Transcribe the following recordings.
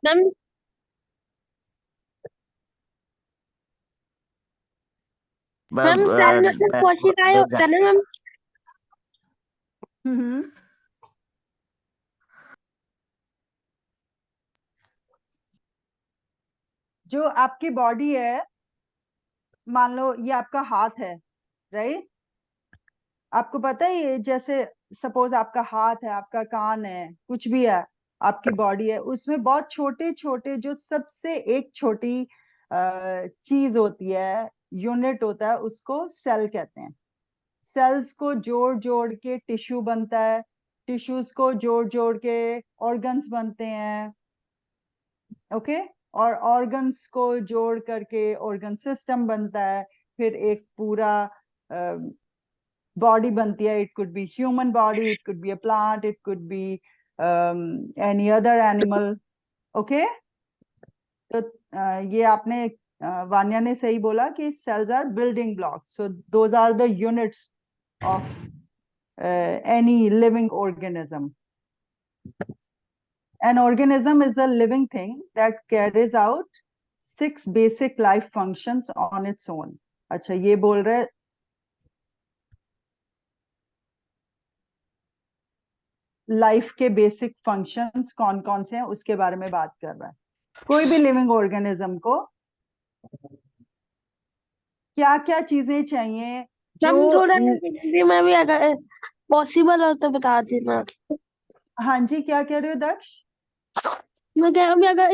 Ma'am ma'am cell मतलब कोशिकाएं होता है ना मैम। हम्म। जो आपकी बॉडी है, मान लो ये आपका हाथ है, राइट। आपको पता है ये जैसे सपोज आपका हाथ है, आपका कान है, कुछ भी है, आपकी बॉडी है, उसमें बहुत छोटे छोटे जो सबसे एक छोटी चीज होती है, यूनिट होता है, उसको सेल कहते हैं। सेल्स को जोड़ जोड़ के टिश्यू बनता है, टिश्यूज को जोड़ जोड़ के ऑर्गन्स बनते हैं। ओके। और ऑर्गन्स को जोड़ करके ऑर्गन सिस्टम बनता है। फिर एक पूरा बॉडी बनती है। It could be human body, it could be a plant, it could be any other animal. Okay. तो ये आपने वान्या ने सही बोला कि cells are building blocks, so those are the units of any living organism. An organism is a living thing that carries out 6 basic life functions on its own. अच्छा, ये बोल रहे लाइफ के बेसिक फंक्शंस कौन कौन से हैं उसके बारे में बात कर रहा है। कोई भी लिविंग ऑर्गेनिज्म को क्या क्या चीजें चाहिए जो। मैम थोड़ा हिंदी में भी अगर पॉसिबल हो तो बता देना। हाँ जी, क्या कह रहे हो दक्ष? मैं कह रहा हूँ अगर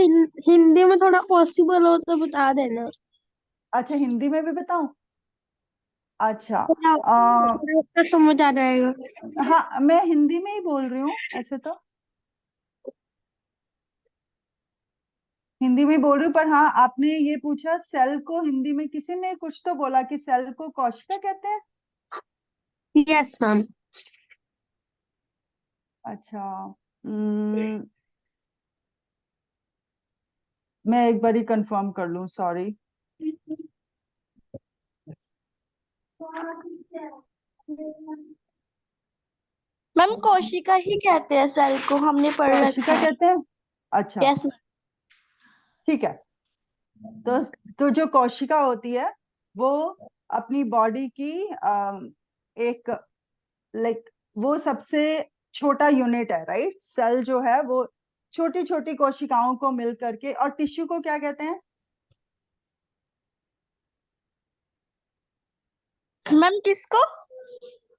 हिंदी में थोड़ा पॉसिबल हो तो बता देना। अच्छा, हिंदी में भी बताऊं? अच्छा। थोड़ा आ, थोड़ा उसका समझ आ जाएगा। हाँ, मैं हिंदी में ही बोल रही हूँ ऐसे तो। हिंदी में बोल रही हूँ, पर हाँ, आपने ये पूछा सेल को हिंदी में, किसी ने कुछ तो बोला कि सेल को कोशिका कहते हैं। Yes ma'am. अच्छा। मैं एक बार ही कंफर्म कर लूं, सॉरी। मैम कोशिका ही कहते हैं सेल को, हमने पढ़ रखा कोशिका है। कहते हैं। अच्छा, यस मैम। ठीक है। तो जो कोशिका होती है वो अपनी बॉडी की एक, लाइक, वो सबसे छोटा यूनिट है, राइट। सेल जो है वो छोटी छोटी कोशिकाओं को मिल करके, और टिश्यू को क्या कहते हैं? मैम किसको?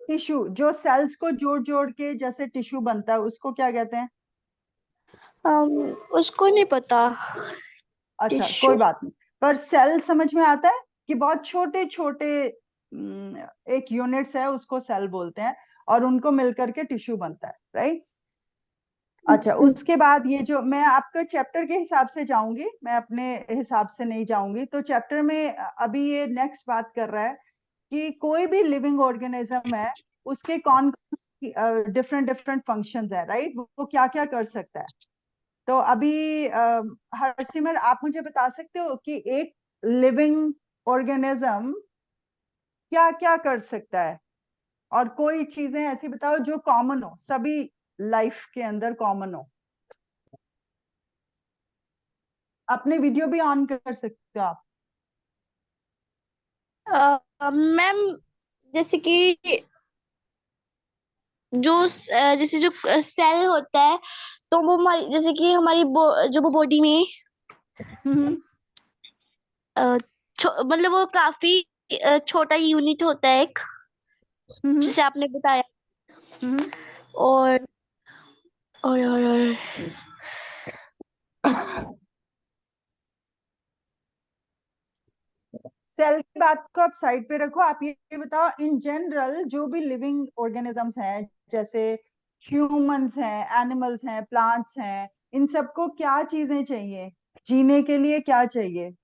टिश्यू, जो सेल्स को जोड़ जोड़ के जैसे टिश्यू बनता है, उसको क्या कहते हैं? उसको नहीं पता। अच्छा, टिश्यू। कोई बात नहीं। पर सेल समझ में आता है कि बहुत छोटे छोटे एक यूनिट्स है, उसको सेल बोलते हैं, और उनको मिलकर के टिश्यू बनता है, राइट। अच्छा, उसके बाद ये जो मैं आपके चैप्टर के हिसाब से जाऊंगी, मैं अपने हिसाब से नहीं जाऊंगी। तो चैप्टर में अभी ये नेक्स्ट बात कर रहा है कि कोई भी लिविंग ऑर्गेनिज्म है, उसके कौन डिफरेंट डिफरेंट फंक्शंस है, राइट। वो क्या क्या कर सकता है। तो अभी हरसिमर, आप मुझे बता सकते हो कि एक लिविंग ऑर्गेनिज्म क्या क्या कर सकता है, और कोई चीजें ऐसी बताओ जो कॉमन हो, सभी लाइफ के अंदर कॉमन हो। अपने वीडियो भी ऑन कर सकते हो आप। मैम जैसे कि जैसे जो सेल होता है, तो वो हमारी जैसे कि हमारी जो बॉडी में हम्म। मतलब वो काफी छोटा यूनिट होता है एक, हम्म। जैसे आपने बताया। हम्म। और और सेल की बात को आप साइड पे रखो, आप ये बताओ इन जनरल जो भी लिविंग ऑर्गेनिजम्स हैं, जैसे ह्यूमंस हैं, एनिमल्स हैं, प्लांट्स हैं, इन सबको क्या चीजें चाहिए जीने के लिए? क्या चाहिए?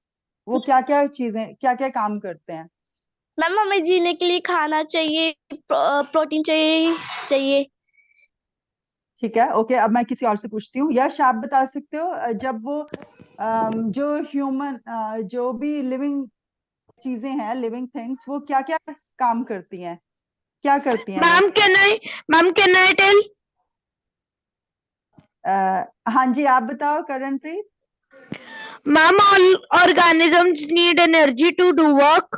वो क्या क्या चीजें, क्या क्या काम करते हैं? मैम हमें जीने के लिए खाना चाहिए, प्रोटीन चाहिए चाहिए। ठीक है, ओके। अब मैं किसी और से पूछती हूँ। यश, आप बता सकते हो जब वो जो ह्यूमन, जो भी लिविंग चीजें हैं, लिविंग थिंग्स, वो क्या क्या काम करती हैं, क्या करती हैं वो? Ma'am can I tell? हाँ जी, आप बताओ Karanpreet. Ma'am, all organisms need energy to do work.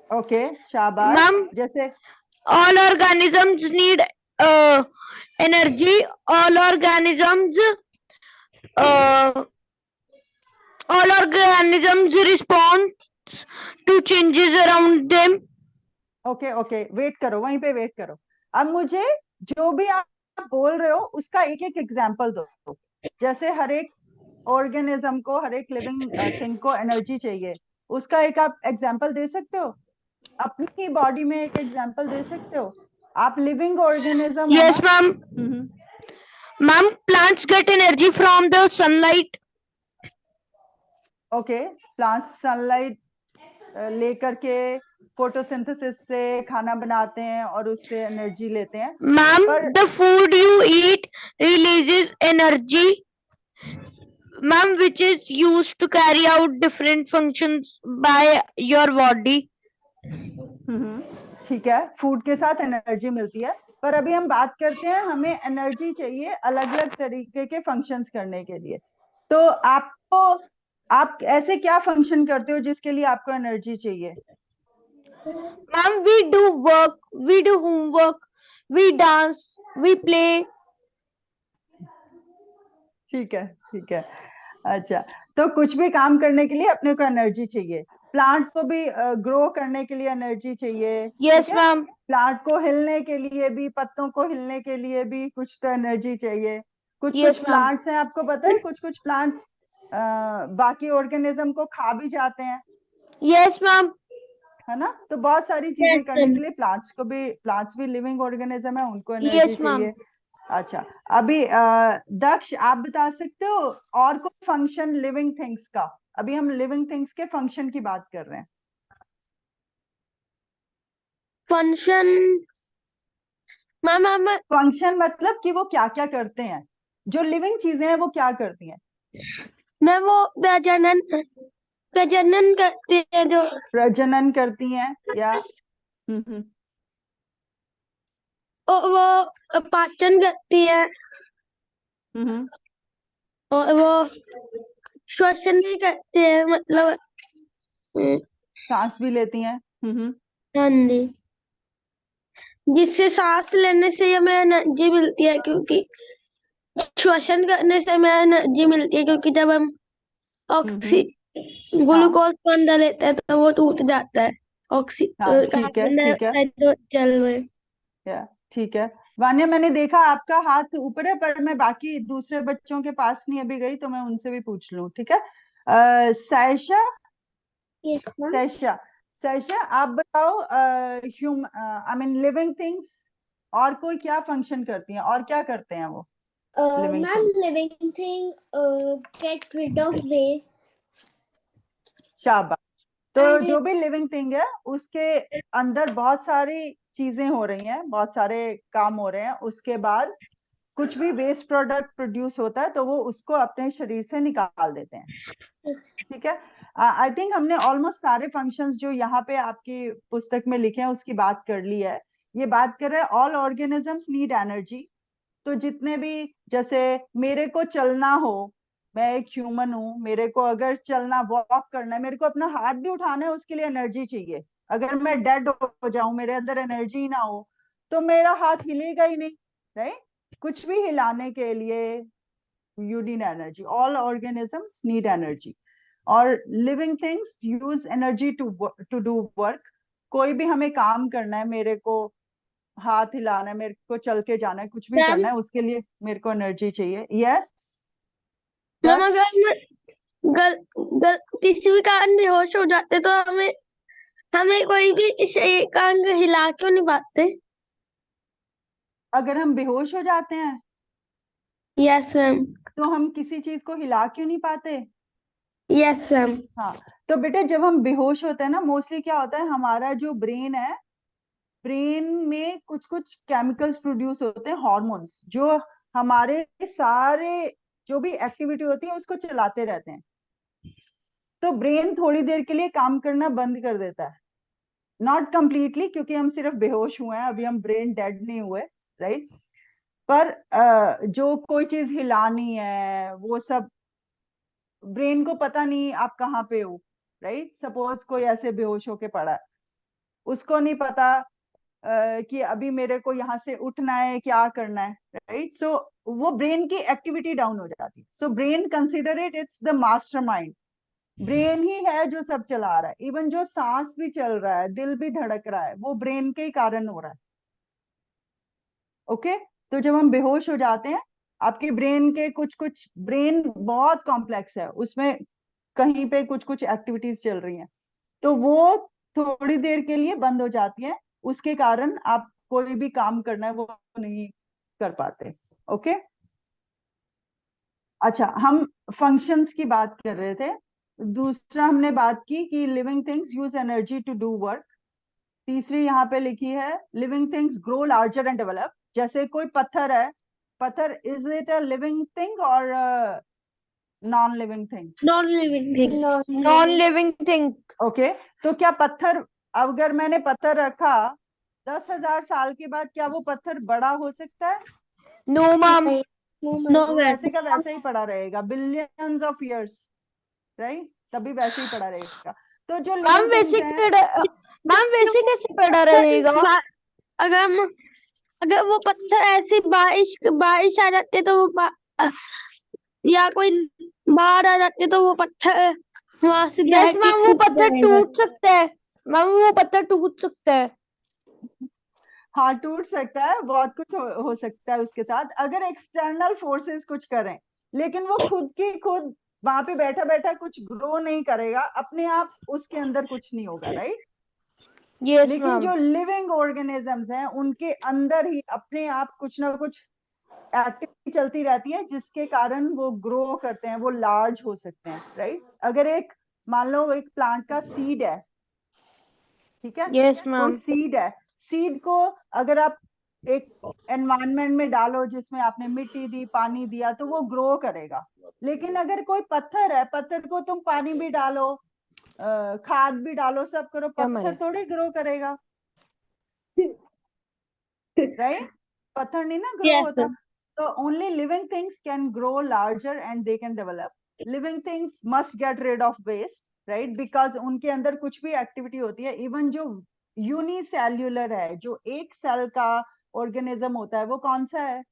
Okay, शाबाश। Ma'am, जैसे all organisms need energy. All organisms uh, all organisms respond to changes around them. Okay okay, wait करो, वहीं पे wait करो। अब मुझे जो भी आप बोल रहे हो उसका एक एक एग्जाम्पल दो। जैसे हर एक ऑर्गेनिज्म को, हर एक लिविंग थिंग को एनर्जी चाहिए, उसका एक आप एग्जाम्पल दे सकते हो? अपनी ही बॉडी में एक एग्जाम्पल दे सकते हो? आप लिविंग ऑर्गेनिज्म हो ना? Yes, ma'am. Ma'am, plants get energy from the sunlight. Okay, plants sunlight लेकर के फोटोसिंथेसिस से खाना बनाते हैं और उससे एनर्जी लेते हैं। Ma'am, पर the food you eat releases energy, ma'am, which is used to carry out different functions by your body. ठीक है, फूड के साथ एनर्जी मिलती है, पर अभी हम बात करते हैं हमें एनर्जी चाहिए अलग अलग तरीके के फंक्शंस करने के लिए। तो आपको, आप ऐसे क्या फंक्शन करते हो जिसके लिए आपको एनर्जी चाहिए? Ma'am, we do work, we do homework, we dance, we play. ठीक है, ठीक है। अच्छा, तो कुछ भी काम करने के लिए अपने को एनर्जी चाहिए। प्लांट को भी ग्रो करने के लिए एनर्जी चाहिए, Yes, ठीक है। ma'am. प्लांट को हिलने के लिए भी, पत्तों को हिलने के लिए भी कुछ तो एनर्जी चाहिए। कुछ कुछ Yes, ma'am. प्लांट्स हैं, आपको पता है, कुछ कुछ प्लांट्स बाकी ऑर्गेनिज्म को खा भी जाते हैं, Yes, ma'am. है ना? तो बहुत सारी चीजें Yes, करने के ma'am. लिए प्लांट्स भी लिविंग ऑर्गेनिज्म है, उनको एनर्जी Yes, ma'am. चाहिए। अच्छा, अभी दक्ष, आप बता सकते हो और कोई फंक्शन लिविंग थिंग्स का? अभी हम लिविंग थिंग्स के फंक्शन की बात कर रहे हैं। Function. Ma'am, फंक्शन मतलब कि वो क्या क्या करते हैं, जो लिविंग चीजें हैं वो क्या करती हैं? मैं वो प्रजनन प्रजनन करते हैं जो प्रजनन करती हैं या वो पाचन करती है हम्म और वो श्वसन भी करते हैं, मतलब सांस भी लेती हैं। हाँ जी, जिससे सांस लेने से हमें एनर्जी मिलती है, क्योंकि श्वसन करने से हमें एनर्जी मिलती है, क्योंकि जब हम ऑक्सी हाँ ग्लूकोज को अंदर लेते हैं तो वो टूट जाता है हाँ, ठीक है, कार्बन ठीक है, डाइऑक्साइड जल में। ठीक है। वान्या, मैंने देखा आपका हाथ ऊपर है, पर मैं बाकी दूसरे बच्चों के पास नहीं अभी गई, तो मैं उनसे भी पूछ लूं, ठीक है। Sayyeshaa, yes ma'am. सैशा, सैशा, आप बताओ, आई मीन लिविंग थिंग्स और कोई क्या फंक्शन करती हैं और क्या करते हैं वो living ma'am, things? Living thing get rid of waste. शाबाश। तो एंड जो भी लिविंग थिंग है उसके अंदर बहुत सारी चीजें हो रही हैं, बहुत सारे काम हो रहे हैं, उसके बाद कुछ भी वेस्ट प्रोडक्ट प्रोड्यूस होता है तो वो उसको अपने शरीर से निकाल देते हैं, ठीक है। आई थिंक हमने ऑलमोस्ट सारे फंक्शंस जो यहाँ पे आपकी पुस्तक में लिखे हैं उसकी बात कर ली है। ये बात कर रहे हैं ऑल ऑर्गेनिजम्स नीड एनर्जी। तो जितने भी, जैसे मेरे को चलना हो, मैं एक ह्यूमन हूँ, मेरे को अगर चलना, वॉक करना है, मेरे को अपना हाथ भी उठाना है, उसके लिए एनर्जी चाहिए। अगर मैं डेड हो जाऊं, मेरे अंदर एनर्जी ही ना हो, तो मेरा हाथ हिलेगा ही नहीं, राइट? कुछ भी हिलाने के लिए you need energy. All organisms need energy. और living things use energy to do work. कोई भी हमें काम करना है, मेरे को हाथ हिलाना है, मेरे को चल के जाना है, कुछ भी मैम, करना है, उसके लिए मेरे को एनर्जी चाहिए। यस मैम दक्ष, अगर मैं गल, गल, किसी भी कारण बेहोश हो जाते तो हमें हमें कोई भी इस एक अंग हिला क्यों नहीं पाते? अगर हम बेहोश हो जाते हैं यस मैम। तो हम किसी चीज को हिला क्यों नहीं पाते? Yes ma'am. हाँ, तो बेटे जब हम बेहोश होते हैं ना, मोस्टली क्या होता है, हमारा जो ब्रेन है, ब्रेन में कुछ कुछ केमिकल्स प्रोड्यूस होते हैं, हॉर्मोन्स, जो हमारे सारे जो भी एक्टिविटी होती है उसको चलाते रहते हैं। तो ब्रेन थोड़ी देर के लिए काम करना बंद कर देता है, नॉट कंप्लीटली, क्योंकि हम सिर्फ बेहोश हुए हैं, अभी हम ब्रेन डेड नहीं हुए, राइट? पर जो कोई चीज हिलानी है, वो सब ब्रेन को पता नहीं आप कहाँ पे हो, राइट। सपोज कोई ऐसे बेहोश होके पड़ा है, उसको नहीं पता कि अभी मेरे को यहाँ से उठना है, क्या करना है, राइट। सो वो ब्रेन की एक्टिविटी डाउन हो जाती है। So brain consider it's the mastermind. Brain ही है जो सब चला रहा है। इवन जो सांस भी चल रहा है, दिल भी धड़क रहा है, वो ब्रेन के ही कारण हो रहा है। ओके। तो जब हम बेहोश हो जाते हैं, आपके ब्रेन के कुछ कुछ, ब्रेन बहुत कॉम्प्लेक्स है, उसमें कहीं पे कुछ कुछ एक्टिविटीज चल रही हैं, तो वो थोड़ी देर के लिए बंद हो जाती है। उसके कारण आप कोई भी काम करना है वो नहीं कर पाते। ओके। अच्छा, हम फंक्शंस की बात कर रहे थे। दूसरा हमने बात की कि living things use energy to do work. तीसरी यहाँ पे लिखी है living things grow larger and develop. जैसे कोई पत्थर है, पत्थर is it a living thing और non living thing? Non-living thing. Non-living thing. Okay. तो क्या पत्थर, अगर मैंने पत्थर रखा 10,000 साल के बाद, क्या वो पत्थर बड़ा हो सकता है? No, ma'am. No, वो ma'am. वैसे का वैसे ही पड़ा रहेगा, बिलियंस ऑफ इयर्स, राइट। तभी वैसे ही पड़ा रहेगा। तो जो मैम लिविंग थिंग्स वैसे हैं, मैम वैसे कैसे पड़ा रहेगा? अगर हम अगर वो पत्थर ऐसी बारिश बारिश आ जाती है तो वो या कोई बाढ़ आ जाती है तो वो पत्थर वहां से बह यस के मैम, वो टूट पत्थर जाएगा। टूट सकता है। मैम वो पत्थर टूट सकता है। हाँ टूट सकता है, बहुत कुछ हो सकता है उसके साथ, अगर एक्सटर्नल फोर्सेस कुछ करें। लेकिन वो खुद की खुद वहां पे बैठा बैठा कुछ ग्रो नहीं करेगा, अपने आप उसके अंदर कुछ नहीं होगा, राइट। यस लेकिन मैम। जो लिविंग ऑर्गेनिजम्स हैं, उनके अंदर ही अपने आप कुछ ना कुछ एक्टिविटी चलती रहती है, जिसके कारण वो ग्रो करते हैं, वो लार्ज हो सकते हैं, राइट। अगर एक, मान लो एक प्लांट का सीड है, ठीक है, यस कोई मैम। सीड है, सीड को अगर आप एक एनवायरनमेंट में डालो जिसमें आपने मिट्टी दी, पानी दिया, तो वो ग्रो करेगा। लेकिन अगर कोई पत्थर है, पत्थर को तुम पानी भी डालो, खाद भी डालो, सब करो, पत्थर थोड़ी ग्रो करेगा, राइट। पत्थर नहीं ना ग्रो Yes, होता। तो only living things can grow larger and they can develop. Living things must get rid of waste, right, because उनके अंदर कुछ भी एक्टिविटी होती है। इवन जो यूनिसेल्युलर है, जो एक सेल का ऑर्गेनिज्म होता है, वो कौन सा है?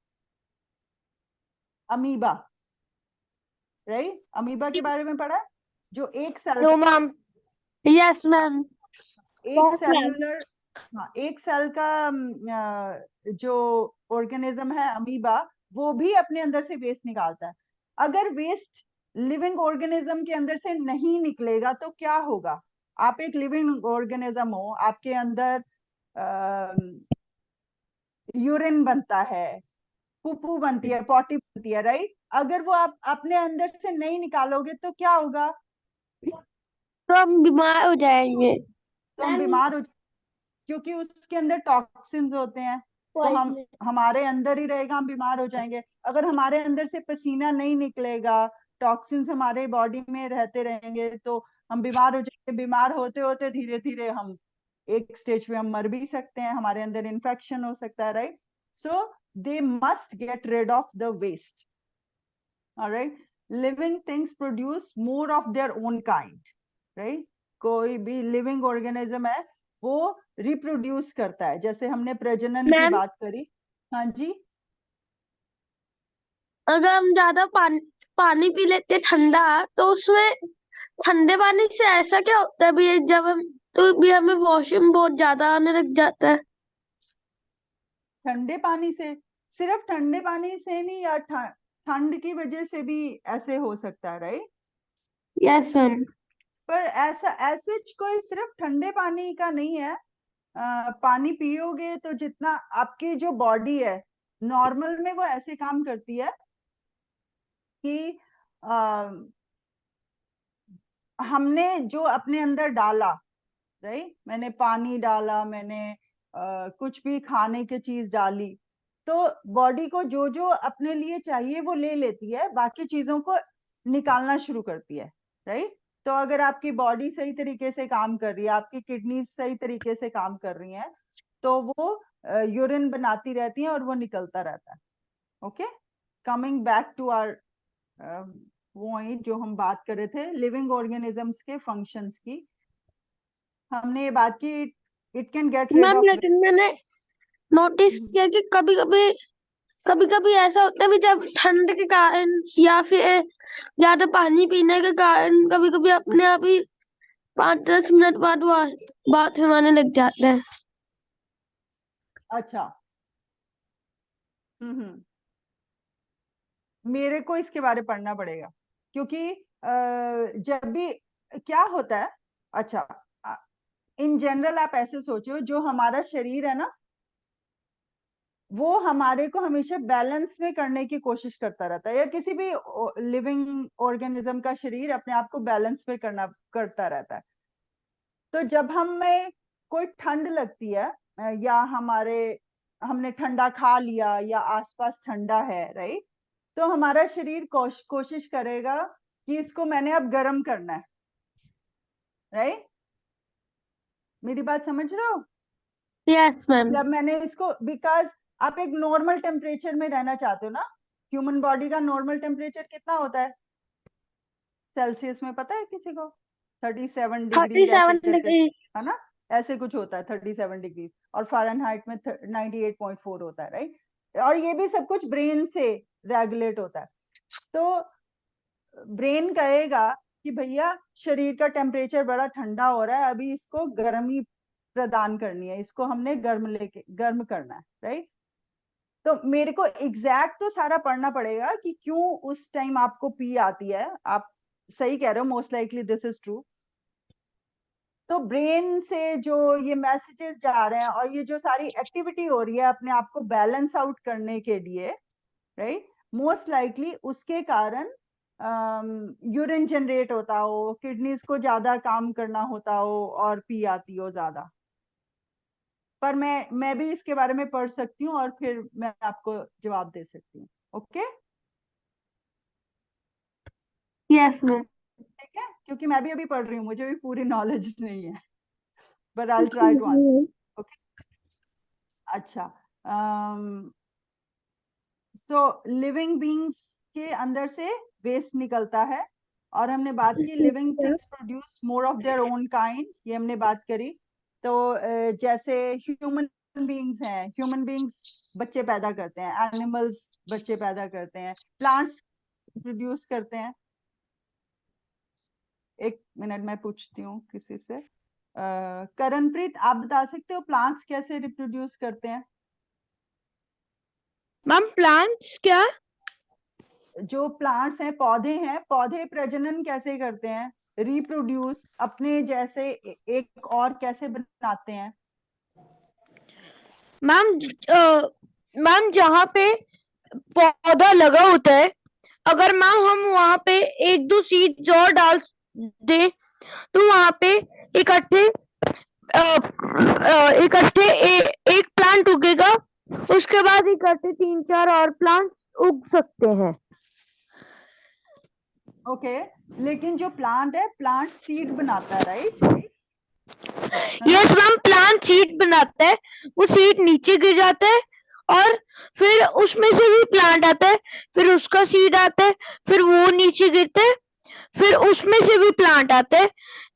Amoeba, right. अमीबा के बारे में पढ़ा है, जो एक cell no ma'am. yes, ma'am. एक Yes, ma'am. सेल्युलर, हाँ, एक सेल का जो ऑर्गेनिज्म है अमीबा, वो भी अपने अंदर से वेस्ट निकालता है। अगर वेस्ट लिविंग ऑर्गेनिज्म के अंदर से नहीं निकलेगा तो क्या होगा? आप एक लिविंग ऑर्गेनिज्म हो, आपके अंदर यूरिन बनता है, पुप्पू बनती है, पॉटी बनती है, राइट। अगर वो आप अपने अंदर से नहीं निकालोगे तो क्या होगा? तो हम बीमार हो जाएंगे। तो हम बीमार हो, क्योंकि उसके अंदर टॉक्सिन्स होते हैं, तो हम हमारे अंदर ही रहेगा, हम बीमार हो जाएंगे। अगर हमारे अंदर से पसीना नहीं निकलेगा, टॉक्सिन्स हमारे बॉडी में रहते रहेंगे, तो हम बीमार हो जाएंगे। बीमार होते होते धीरे धीरे हम एक स्टेज पे हम मर भी सकते हैं, हमारे अंदर इन्फेक्शन हो सकता है, right. So they must get rid of the waste, alright. Living things produce more of their own kind, right. कोई भी लिविंग ऑर्गेनिज्म है, वो रिप्रोड्यूस करता है, जैसे हमने प्रजनन की मैम, बात करी। हाँ जी। अगर हम ज्यादा पानी पानी पी लेते ठंडा तो उसमें ठंडे पानी से ऐसा क्या होता है भी जब हम तो भी हमें वॉशरूम बहुत ज्यादा आने लग जाता है। ठंडे पानी से, सिर्फ ठंडे पानी से नहीं, या ठंड की वजह से भी ऐसे हो सकता है, राइट। Yes ma'am. पर ऐसा ऐसे कोई सिर्फ ठंडे पानी का नहीं है। पानी पियोगे तो जितना आपकी जो बॉडी है, नॉर्मल में वो ऐसे काम करती है कि हमने जो अपने अंदर डाला, राइट, मैंने पानी डाला, मैंने कुछ भी खाने की चीज डाली, तो बॉडी को जो जो अपने लिए चाहिए वो ले लेती है, बाकी चीजों को निकालना शुरू करती है, राइट। तो अगर आपकी बॉडी सही तरीके से काम कर रही है, आपकी किडनी सही तरीके से काम कर रही हैं, तो वो यूरिन बनाती रहती हैं और वो निकलता रहता है। Okay, coming back to our point जो हम बात कर रहे थे लिविंग ऑर्गेनिजम्स के फंक्शंस की, हमने ये बात की it can get rid ma'am of. लेकिन मैंने नोटिस किया कि कभी कभी ऐसा होता है भी जब ठंड के कारण या फिर ज्यादा पानी पीने के कारण कभी कभी अपने आप ही 5-10 मिनट बाद वो बाथरूम आने लग जाते हैं। अच्छा। मेरे को इसके बारे में पढ़ना पड़ेगा, क्योंकि जब भी क्या होता है, अच्छा इन जनरल आप ऐसे सोचो, जो हमारा शरीर है ना, वो हमारे को हमेशा बैलेंस में करने की कोशिश करता रहता है, या किसी भी लिविंग ऑर्गेनिज्म का शरीर अपने आप को बैलेंस में करता रहता है। तो जब हमें कोई ठंड लगती है, या हमने ठंडा खा लिया या आसपास ठंडा है, राइट, तो हमारा शरीर कोशिश करेगा कि इसको मैंने अब गर्म करना है, राइट। मेरी बात समझ रहे हो? Yes ma'am. जब मैंने इसको, बिकॉज आप एक नॉर्मल टेम्परेचर में रहना चाहते हो ना, ह्यूमन बॉडी का नॉर्मल टेम्परेचर कितना होता है सेल्सियस में, पता है किसी को? 37 डिग्रीज ऐसे 37 करके, डिग्री। है ना, ऐसे कुछ होता है 37 डिग्रीज, और फ़ारेनहाइट में 98.4 होता है, राइट। और ये भी सब कुछ ब्रेन से रेगुलेट होता है। तो ब्रेन कहेगा कि भैया शरीर का टेम्परेचर बड़ा ठंडा हो रहा है, अभी इसको गर्मी प्रदान करनी है, इसको हमने गर्म करना है, राइट। तो मेरे को एग्जैक्ट तो सारा पढ़ना पड़ेगा कि क्यों उस टाइम आपको पी आती है। आप सही कह रहे हो, most likely this is true. तो ब्रेन से जो ये मैसेजेस जा रहे हैं और ये जो सारी एक्टिविटी हो रही है अपने आप को बैलेंस आउट करने के लिए, राइट, मोस्ट लाइकली उसके कारण यूरिन जनरेट होता हो, किडनीज को ज्यादा काम करना होता हो और पी आती हो ज्यादा। पर मैं भी इसके बारे में पढ़ सकती हूँ और फिर मैं आपको जवाब दे सकती हूँ। Okay, yes ma'am. ठीक है, क्योंकि मैं भी अभी पढ़ रही हूँ, मुझे भी पूरी नॉलेज नहीं है, but I will try to answer. Okay, अच्छा। सो लिविंग बींग्स के अंदर से वेस्ट निकलता है, और हमने बात की living things produce more of their own kind, ये हमने बात करी। तो जैसे ह्यूमन बींग्स हैं, ह्यूमन बींग्स बच्चे पैदा करते हैं, एनिमल्स बच्चे पैदा करते हैं, प्लांट्स प्रोड्यूस करते हैं। एक मिनट मैं पूछती हूँ किसी से, करणप्रीत आप बता सकते हो प्लांट्स कैसे रिप्रोड्यूस करते हैं? मैम प्लांट्स क्या? जो प्लांट्स हैं, पौधे प्रजनन कैसे करते हैं, रिप्रोड्यूस अपने जैसे एक और कैसे बनाते हैं? मैम जहाँ पे पौधा लगा होता है, अगर मैम हम वहाँ पे एक दो सीड्स और डाल दे तो वहाँ पे इकट्ठे एक प्लांट उगेगा, उसके बाद इकट्ठे 3-4 और प्लांट उग सकते हैं। ओके, लेकिन जो प्लांट है, प्लांट सीड बनाता है, right? Yes ma'am, plant seed बनाता है, वो सीड नीचे गिर जाता है और फिर उसमें से भी प्लांट आता है, फिर उसका सीड आता है, फिर वो नीचे गिरता है, फिर उसमें से भी प्लांट आता है,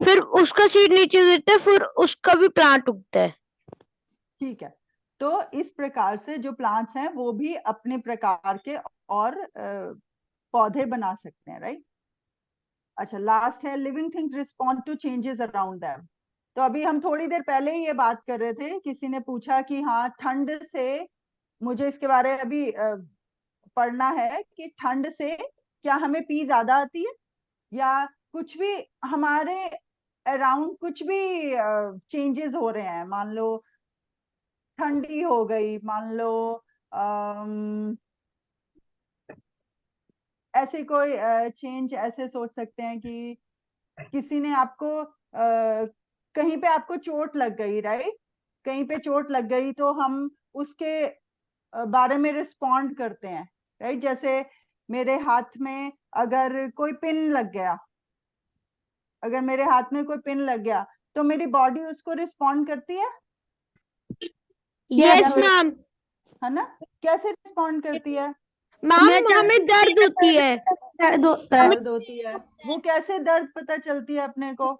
फिर उसका सीड नीचे गिरता है, फिर उसका भी प्लांट उगता है। ठीक है, तो इस प्रकार से जो प्लांट्स हैं वो भी अपने प्रकार के और पौधे बना सकते हैं, राइट। अच्छा, लास्ट है living things respond to changes around them. तो अभी हम थोड़ी देर पहले ही ये बात कर रहे थे, किसी ने पूछा कि हाँ ठंड से, मुझे इसके बारे में अभी पढ़ना है कि ठंड से क्या हमें पी ज्यादा आती है, या कुछ भी हमारे अराउंड कुछ भी चेंजेस हो रहे हैं, मान लो ठंडी हो गई, मान लो ऐसे कोई चेंज ऐसे सोच सकते हैं कि किसी ने आपको कहीं पे आपको चोट लग गई, राइट, कहीं पे चोट लग गई तो हम उसके बारे में रिस्पॉन्ड करते हैं, राइट। जैसे मेरे हाथ में अगर कोई पिन लग गया, अगर मेरे हाथ में कोई पिन लग गया तो मेरी बॉडी उसको रिस्पॉन्ड करती है, यस या मैम। है ना, कैसे रिस्पॉन्ड करती है? मैम मैं हमें दर्द होती है। दर्द होता है। दर्द होती है, वो कैसे दर्द पता चलती है अपने को?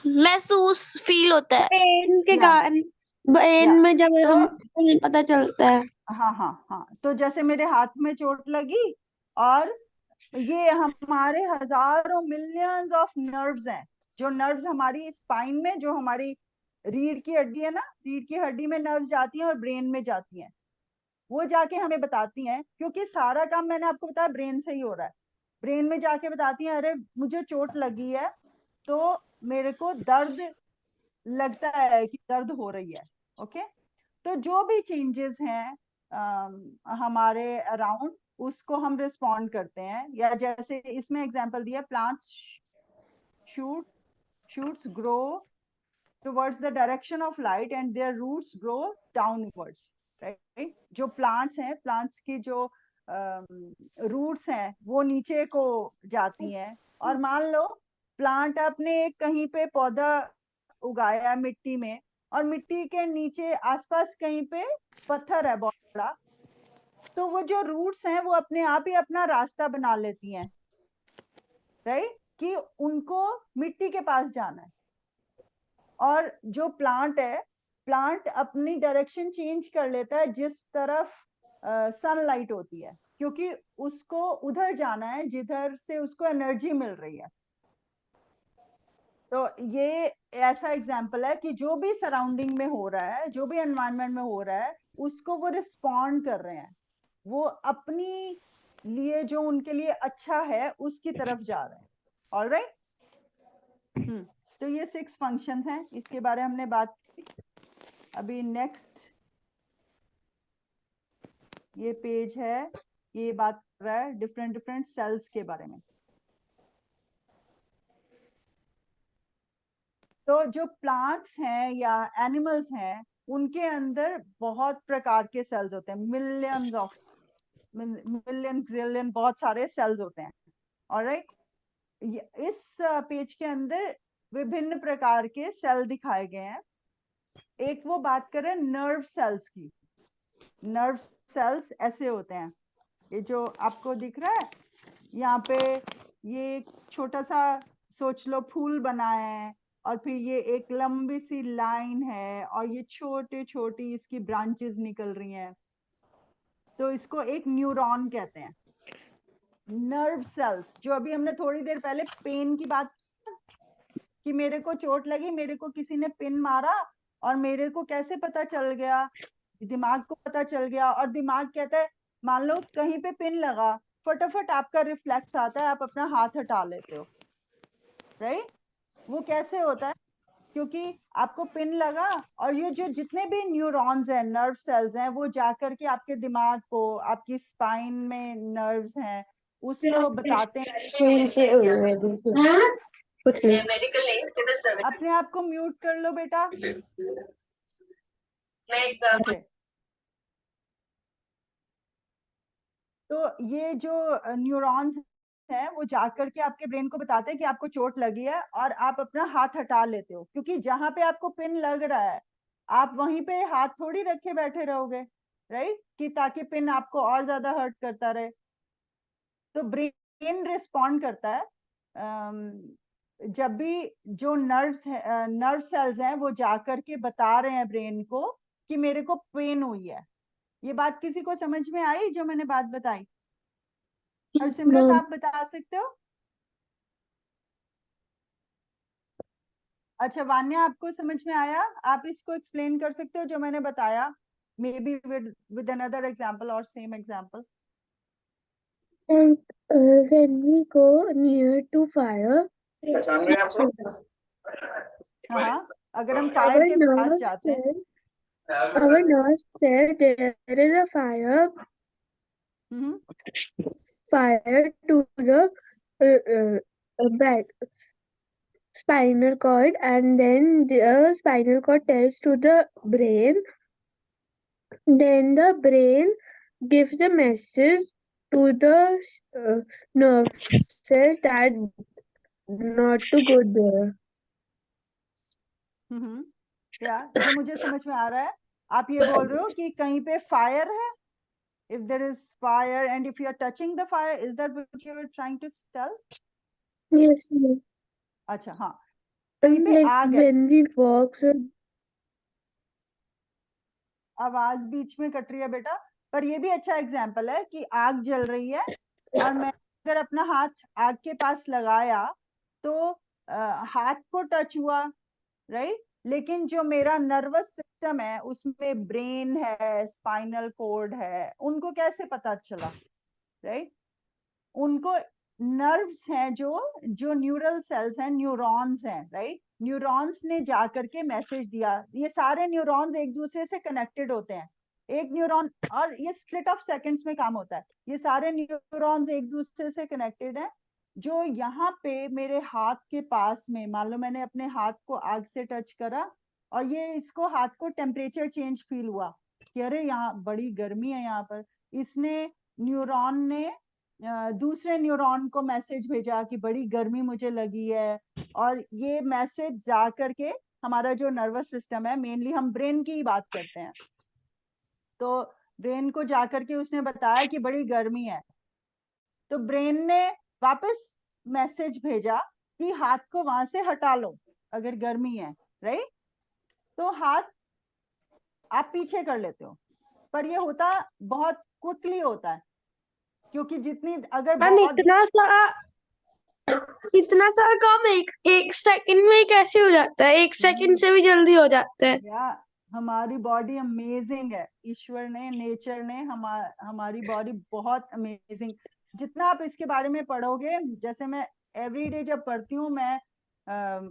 महसूस फील होता है। ब्रेन के या कारण, ब्रेन या में जब तो हम पता चलता है। हाँ हाँ हाँ, तो जैसे मेरे हाथ में चोट लगी, और ये हमारे हजारों मिलियंस ऑफ नर्व्स हैं, जो नर्व्स हमारी स्पाइन में, जो हमारी रीढ़ की हड्डी है ना, रीढ़ की हड्डी में नर्व्स जाती हैं और ब्रेन में जाती हैं। वो जाके हमें बताती हैं, क्योंकि सारा काम मैंने आपको बताया ब्रेन से ही हो रहा है। ब्रेन में जाके बताती हैं, अरे मुझे चोट लगी है, तो मेरे को दर्द लगता है कि दर्द हो रही है। ओके, तो जो भी चेंजेस हैं हमारे अराउंड, उसको हम रिस्पॉन्ड करते हैं। या जैसे इसमें एग्जांपल दिया, plants shoots grow towards the direction of light and their roots grow downwards, right? जो प्लांट्स हैं, प्लांट्स की जो रूट्स हैं वो नीचे को जाती हैं। और मान लो प्लांट आपने एक कहीं पे पौधा उगाया मिट्टी में, और मिट्टी के नीचे आसपास कहीं पे पत्थर है बहुत बड़ा, तो वो जो रूट्स हैं वो अपने आप ही अपना रास्ता बना लेती हैं, राइट, कि उनको मिट्टी के पास जाना है। और जो प्लांट है, प्लांट अपनी डायरेक्शन चेंज कर लेता है जिस तरफ सनलाइट होती है, क्योंकि उसको उधर जाना है जिधर से उसको एनर्जी मिल रही है। तो ये ऐसा एग्जाम्पल है कि जो भी सराउंडिंग में हो रहा है, जो भी एनवायरनमेंट में हो रहा है, उसको वो रिस्पॉन्ड कर रहे हैं, वो अपनी लिए जो उनके लिए अच्छा है उसकी तरफ जा रहे हैं। ऑलराइट, तो ये 6 फंक्शंस हैं, इसके बारे में हमने बात की। अभी नेक्स्ट ये पेज है, ये बात कर रहा है डिफरेंट डिफरेंट सेल्स के बारे में। तो जो प्लांट्स हैं या एनिमल्स हैं, उनके अंदर बहुत प्रकार के सेल्स होते हैं, मिलियन जिलियन बहुत सारे सेल्स होते हैं। ऑलराइट, इस पेज के अंदर विभिन्न प्रकार के सेल दिखाए गए हैं। एक वो बात करें नर्व सेल्स की। नर्व सेल्स ऐसे होते हैं, ये जो आपको दिख रहा है यहाँ पे, ये छोटा सा सोच लो फूल बना है, और फिर ये एक लंबी सी लाइन है, और ये छोटे छोटी इसकी ब्रांचेस निकल रही हैं, तो इसको एक न्यूरॉन कहते हैं। नर्व सेल्स, जो अभी हमने थोड़ी देर पहले पेन की बात कि मेरे को चोट लगी, मेरे को किसी ने पिन मारा, और मेरे को कैसे पता चल गया, दिमाग को पता चल गया, और दिमाग कहता है, मान लो कहीं पे पिन लगा, फटाफट आपका रिफ्लेक्स आता है, आप अपना हाथ हटा लेते हो, राइट? वो कैसे होता है? क्योंकि आपको पिन लगा, और ये जो जितने भी न्यूरॉन्स हैं, नर्व सेल्स हैं, वो जाकर के आपके दिमाग को, आपकी स्पाइन में नर्व्स हैं, उसको बताते हैं। कुछ नहीं। अपने आप को म्यूट कर लो बेटा। ओके, तो ये जो न्यूरॉन्स हैं वो जाकर के आपके ब्रेन को बताते हैं कि आपको चोट लगी है, और आप अपना हाथ हटा लेते हो, क्योंकि जहां पे आपको पिन लग रहा है आप वहीं पे हाथ थोड़ी रखे बैठे रहोगे, राइट, कि ताकि पिन आपको और ज्यादा हर्ट करता रहे। तो ब्रेन रिस्पॉन्ड करता है जब भी जो नर्व सेल्स हैं वो जाकर के बता रहे हैं ब्रेन को कि मेरे को पेन हुई है। ये बात किसी को समझ में आई जो मैंने बात बताई? हरसिमरत आप बता सकते हो? अच्छा वान्या, आपको समझ में आया? आप इसको एक्सप्लेन कर सकते हो जो मैंने बताया, maybe with another example और same example. And when we go near to fire, हाँ, अगर हम our फायर के पास nerves जाते हैं, tell there is a fire to the back spinal cord, and then the spinal cord tells to the brain. Then the brain gives the message to the nerve cells that not to go there. या जो मुझे समझ में आ रहा है, आप ये बोल रहे हो कि कहीं पे फायर है, if there is fire and if you are touching the fire, is that what you are trying to tell? Yes, ma'am. अच्छा हाँ, कहीं पे Like आग है, when we walk, so आवाज बीच में कट रही है बेटा, पर ये भी अच्छा एग्जाम्पल है कि आग जल रही है और मैं अगर अपना हाथ आग के पास लगाया तो हाथ को टच हुआ, राइट, लेकिन जो मेरा नर्वस सिस्टम है उसमें ब्रेन है, स्पाइनल कोड है, उनको कैसे पता चला, राइट? उनको नर्व्स हैं, जो न्यूरल सेल्स हैं, न्यूरॉन्स हैं, राइट? न्यूरॉन्स ने जाकर के मैसेज दिया, ये सारे न्यूरॉन्स एक दूसरे से कनेक्टेड होते हैं, एक न्यूरॉन, और ये स्प्लिट ऑफ सेकंड्स में काम होता है, ये सारे न्यूरॉन्स एक दूसरे से कनेक्टेड हैं। जो यहाँ पे मेरे हाथ के पास में, मान लो मैंने अपने हाथ को आग से टच करा और ये इसको हाथ को टेम्परेचर चेंज फील हुआ कि अरे यहाँ बड़ी गर्मी है यहाँ पर, इसने न्यूरॉन ने दूसरे न्यूरॉन को मैसेज भेजा कि बड़ी गर्मी मुझे लगी है, और ये मैसेज जा करके हमारा जो नर्वस सिस्टम है, मेनली हम ब्रेन की ही बात करते हैं, तो ब्रेन को जाकर के उसने बताया कि बड़ी गर्मी है, तो ब्रेन ने वापस मैसेज भेजा कि हाथ को वहां से हटा लो अगर गर्मी है, राइट? तो हाथ आप पीछे कर लेते हो, पर ये होता बहुत क्विकली होता है, क्योंकि जितनी अगर मैम बहुत इतना सारा काम एक सेकंड में कैसे हो जाता है? एक सेकंड से भी जल्दी हो जाता है। या हमारी बॉडी अमेजिंग है, ईश्वर ने, नेचर ने हमारी बॉडी बहुत अमेजिंग, जितना आप इसके बारे में पढ़ोगे, जैसे मैं एवरीडे जब पढ़ती हूँ मैं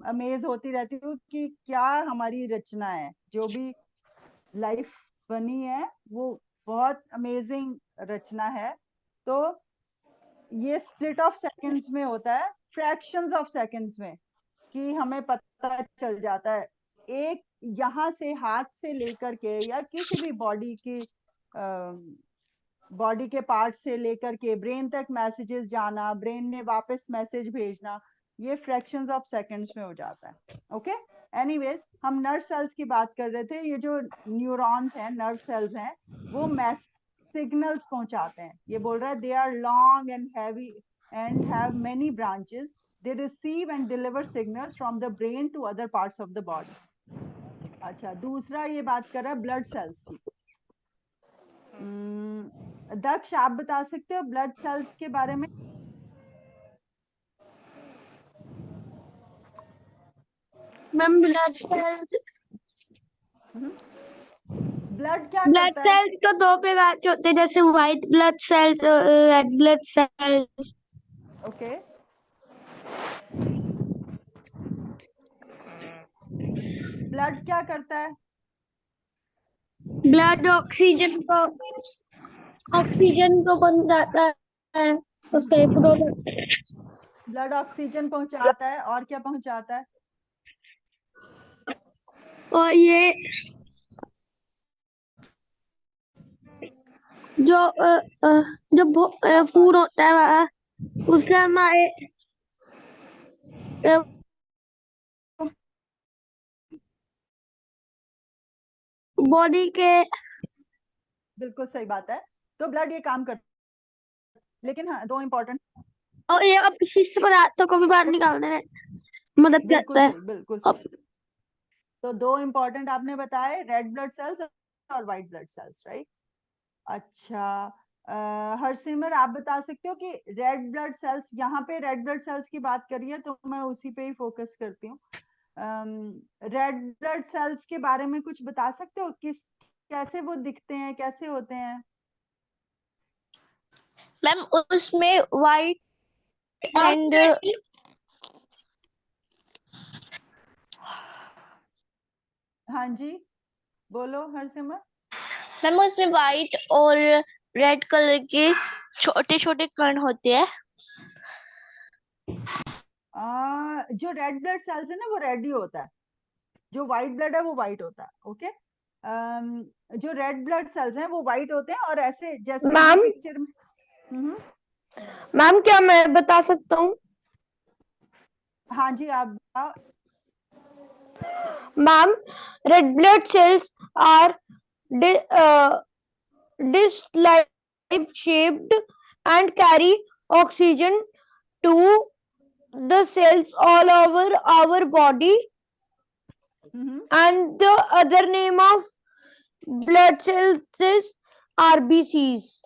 अमेज होती रहती हूँ कि क्या हमारी रचना है, जो भी लाइफ बनी है वो बहुत अमेजिंग रचना है। तो ये स्प्लिट ऑफ सेकंड्स में होता है, फ्रैक्शंस ऑफ सेकंड्स में, कि हमें पता चल जाता है, एक यहाँ से हाथ से लेकर के या किसी भी बॉडी के पार्ट से लेकर के ब्रेन तक मैसेजेस जाना, ब्रेन ने वापस मैसेज भेजना, ये फ्रैक्शंस ऑफ सेकंड्स में हो जाता है। ओके, एनीवेज, हम नर्व सेल्स की बात कर रहे थे, ये जो न्यूरॉन्स हैं, नर्व सेल्स हैं, वो सिग्नल्स पहुंचाते हैं। ये बोल रहा है they are long and heavy and have many branches, they receive and deliver signals from the brain to other parts of the body। अच्छा, दूसरा ये बात कर रहा है ब्लड सेल्स की। दक्ष, आप बता सकते हो ब्लड सेल्स के बारे में? मैम ब्लड सेल्स ब्लड क्या करता है? तो दो प्रकार के होते हैं, जैसे व्हाइट ब्लड सेल्स और red blood cells. Okay, blood क्या करता है? ब्लड ऑक्सीजन को पहुंचाता है, तो फेफड़ों तक। ब्लड ऑक्सीजन पहुंचाता है, और क्या पहुंचाता है? और ये जो फूड होता है उससे हमारे बॉडी के। बिल्कुल सही बात है, तो ब्लड ये काम करता है, लेकिन हाँ, दो इम्पोर्टेंट, और ये अपशिष्ट पदार्थों को भी बाहर निकालने में मदद करता है। बिल्कुल सही। तो दो इम्पोर्टेंट आपने बताए, रेड ब्लड सेल्स और व्हाइट ब्लड सेल्स, राइट? अच्छा, हरसिमर, आप बता सकते हो कि रेड ब्लड सेल्स, यहाँ पे रेड ब्लड सेल्स की बात करी है तो मैं उसी पे ही फोकस करती हूँ। रेड ब्लड सेल्स के बारे में कुछ बता सकते हो, कैसे वो दिखते हैं, कैसे होते हैं? मैम उसमें व्हाइट एंड हाँ जी, बोलो हरसिमर। मैम उसमें व्हाइट और रेड कलर के छोटे छोटे कण होते हैं। जो रेड ब्लड सेल्स है ना वो रेड ही होता है, जो व्हाइट ब्लड है वो व्हाइट होता है। ओके, जो रेड ब्लड सेल्स हैं वो व्हाइट होते हैं, और ऐसे जैसे मैम, पिक्चर में। मैम क्या मैं बता सकता हूँ? हाँ जी, आप बताओ। Ma'am, red blood cells are dish like shaped and carry oxygen to the cells all over our body. And the other name of blood cells is RBCs.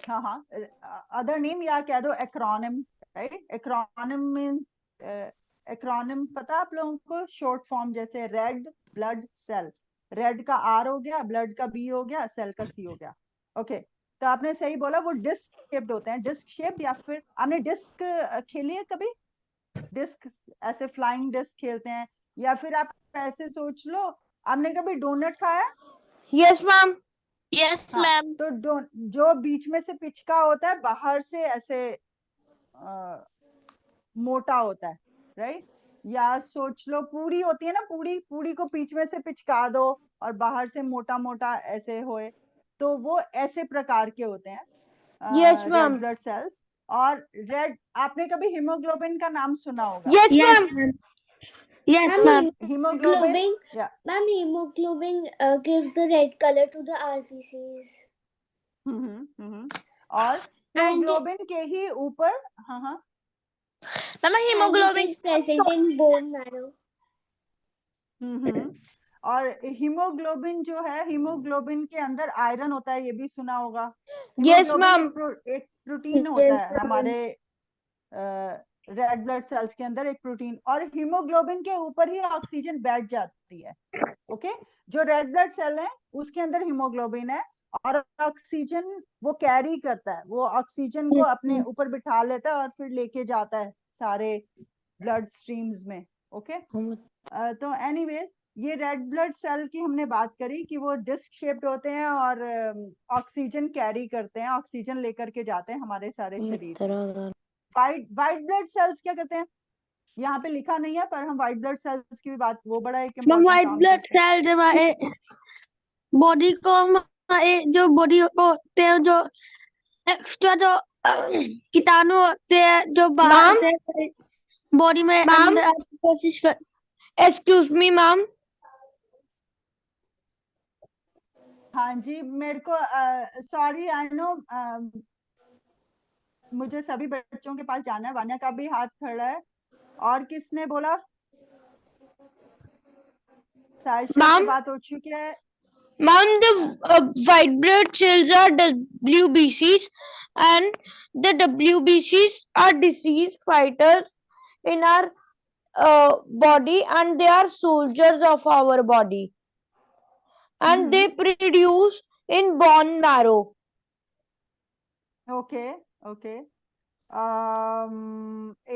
हाँ हाँ, अदर नेम या कह दो acronym, right? Acronym means, acronym पता आप लोगों को? Short form, जैसे रेड ब्लड सेल, रेड का आर हो गया, ब्लड का बी हो गया, सेल का सी हो गया। ओके, तो आपने सही बोला, वो डिस्क शेप्ड होते हैं, डिस्क शेप्ड। या फिर आपने डिस्क खेली है कभी? डिस्क, ऐसे फ्लाइंग डिस्क खेलते हैं। या फिर आप ऐसे सोच लो, आपने कभी डोनट खाया? Yes, ma'am. Yes, हाँ, ma'am. तो जो बीच में से पिचका होता है, बाहर से ऐसे मोटा होता है, राइट? या सोच लो पूरी होती है ना, पूरी, पूरी को बीच में से पिचका दो और बाहर से मोटा मोटा ऐसे होए, तो वो ऐसे प्रकार के होते हैं Yes, red ma'am. Blood cells. और रेड, आपने कभी हीमोग्लोबिन का नाम सुना होगा? Yes, Yes, ma'am. ma'am. Yes, तो ma'am. हीमोग्लोबिन, या Ma'am, hemoglobin gives the red color to the RBCs. और And- हीमोग्लोबिन के ही ऊपर, हाँ हाँ, Ma'am, And it hemoglobin is present in bone marrow. और हीमोग्लोबिन जो है, हीमोग्लोबिन के अंदर आयरन होता है, ये भी सुना होगा। Yes, haemoglobin ma'am. एक प्रोटीन होता Yes, है ma'am. हमारे रेड ब्लड सेल्स के अंदर, एक प्रोटीन। और हीमोग्लोबिन के ऊपर ही ऑक्सीजन बैठ जाती है। ओके, जो रेड ब्लड सेल है उसके अंदर हीमोग्लोबिन है, और ऑक्सीजन वो कैरी करता है, वो ऑक्सीजन को अपने ऊपर बिठा लेता है और फिर लेके जाता है सारे ब्लड स्ट्रीम्स में। ओके, तो एनीवेज, ये रेड ब्लड सेल की हमने बात करी कि वो डिस्क शेप्ड होते हैं और ऑक्सीजन कैरी करते हैं, ऑक्सीजन लेकर के जाते हैं हमारे सारे शरीर। वाइट ब्लड सेल्स क्या करते हैं? यहाँ पे लिखा नहीं है, पर हम व्हाइट ब्लड सेल्स की भी बात, वो बड़ा एक Ma'am, इम्पोर्टेंट white काम blood करते हैं। cells हमारे बॉडी को, हमारे जो बॉडी को होते हैं, जो एक्स्ट्रा जो कीटाणु होते हैं जो बाहर Ma'am? से बॉडी में Ma'am? अंदर आने की कोशिश कर। Excuse me, ma'am. हाँ जी, मेरे को सॉरी, आई नो, मुझे सभी बच्चों के पास जाना है। वान्या का भी हाथ खड़ा है, और किसने बोला? सायशा से Ma'am? बात हो चुकी है। Ma'am, the white blood cells are WBCs, and the WBCs are disease fighters in our body, and they are soldiers of our body, and they produce in bone marrow. Okay okay,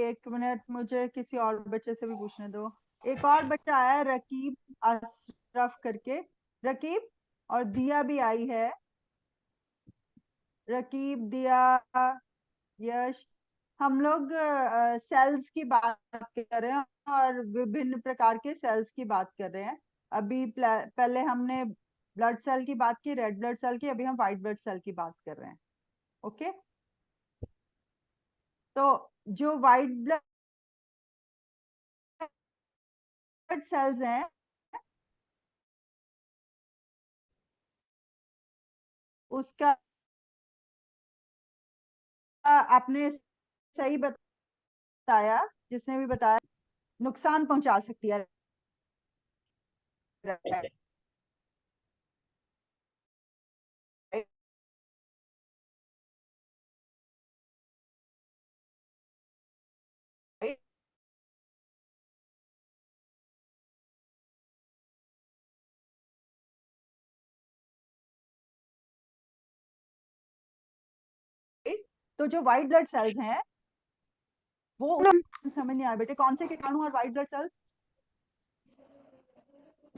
एक minute, मुझे किसी और बच्चे से भी पूछने दो। एक और बच्चा आया है, रकीब अशरफ करके। रकीब, और दिया भी आई है। रकीब, दिया, यश, हम लोग सेल्स की बात कर रहे हैं और विभिन्न प्रकार के सेल्स की बात कर रहे हैं। अभी पहले हमने ब्लड सेल की बात की, रेड ब्लड सेल की, अभी हम व्हाइट ब्लड सेल की बात कर रहे हैं। ओके, तो जो व्हाइट ब्लड सेल्स हैं, उसका आपने सही बताया, जिसने भी बताया, नुकसान पहुंचा सकती है। तो जो व्हाइट ब्लड सेल्स हैं, वो समझ नहीं आया बेटे, कौन से कीटाणु और व्हाइट ब्लड सेल्स?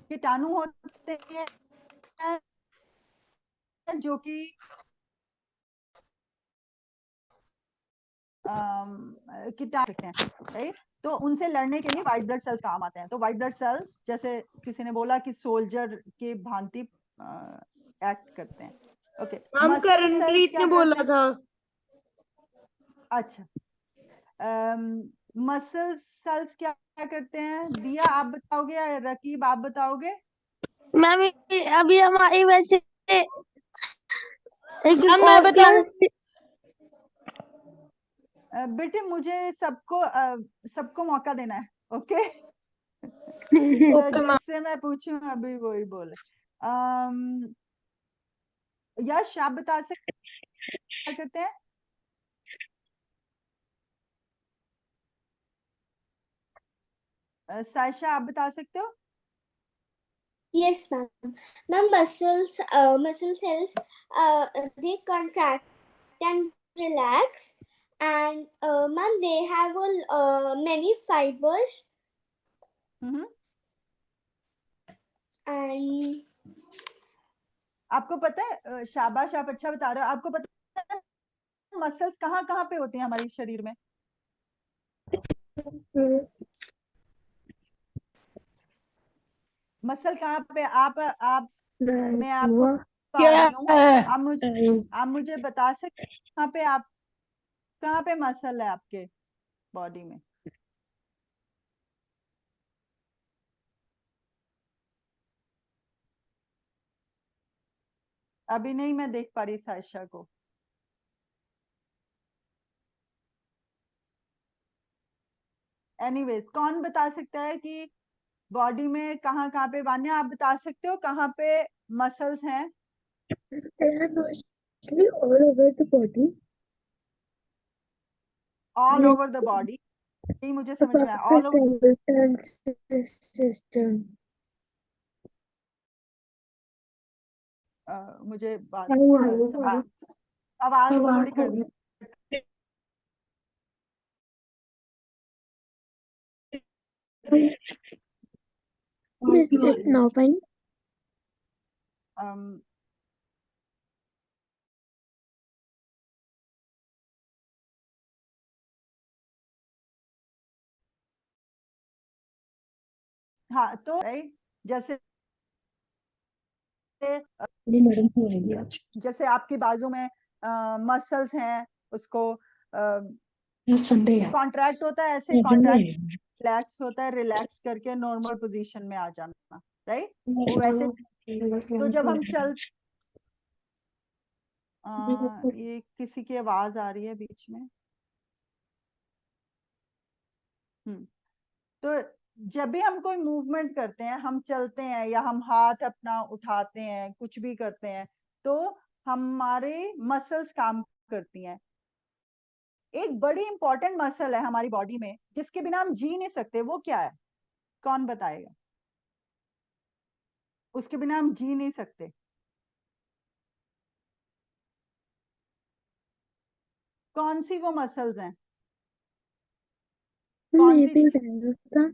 कीटाणु होते हैं जो कि कीटाणु हैं, राइट? तो उनसे लड़ने के लिए व्हाइट ब्लड सेल्स काम आते हैं। तो व्हाइट ब्लड सेल्स, जैसे किसी ने बोला कि सोल्जर के भांति एक्ट करते हैं। ओके, हम मसल करणप्रीत सेल्स ने क्या बोला करते था। हैं? अच्छा, मसल सेल्स क्या करते हैं? दिया आप बताओगे या रकीब आप बताओगे? मैम, अभी हमारी वैसे एक अब मैं और क्या बताऊं? बेटे मुझे सबको मौका देना है, ओके? तो ओके मैम। जिससे मैं पूछूं अभी वही बोले। यश आप बता सकते क्या करते हैं? सायशा आप बता सकते हो? Yes, ma'am. Ma'am, muscle cells, they contract and relax, and ma'am, they have many fibers, hmm. and आपको पता है, शाबाश, आप अच्छा बता रहे हो। आपको पता है मसल्स कहाँ कहाँ पे होती हैं हमारे शरीर में? मसल कहाँ पे? आप मैं आपको बता क्या रही हूँ, है? आप मुझे बता सकते हैं कहाँ पे मसल है आपके बॉडी में? अभी नहीं मैं देख पा रही सायशा को। एनीवेज, कौन बता सकता है कि बॉडी में कहाँ कहाँ पे? वान्या आप बता सकते हो कहाँ पे मसल्स हैं? They are mostly all over the body. All Like over the body, यही मुझे समझ में above आया। the all over. skeletal system. मुझे बात Hello. आवाज थोड़ी cut Is it now fine? अम, हाँ तो राइट, जैसे मैडम हो रही है आज जैसे आपकी बाजू में मसल्स हैं, उसको संडे है कॉन्ट्रैक्ट होता है, ऐसे मैडम कॉन्ट्रैक्ट नहीं रिलैक्स होता है, रिलैक्स करके नॉर्मल पोजीशन में आ जाना, राइट? है वो वैसे, मैडम। तो जब हम ये किसी की आवाज आ रही है बीच में। तो जब भी हम कोई मूवमेंट करते हैं, हम चलते हैं या हम हाथ अपना उठाते हैं, कुछ भी करते हैं, तो हमारे मसल्स काम करती हैं। एक बड़ी इंपॉर्टेंट मसल है हमारी बॉडी में जिसके बिना हम जी नहीं सकते, वो क्या है? कौन बताएगा? उसके बिना हम जी नहीं सकते। कौन सी वो मसल्स हैं? कौन सी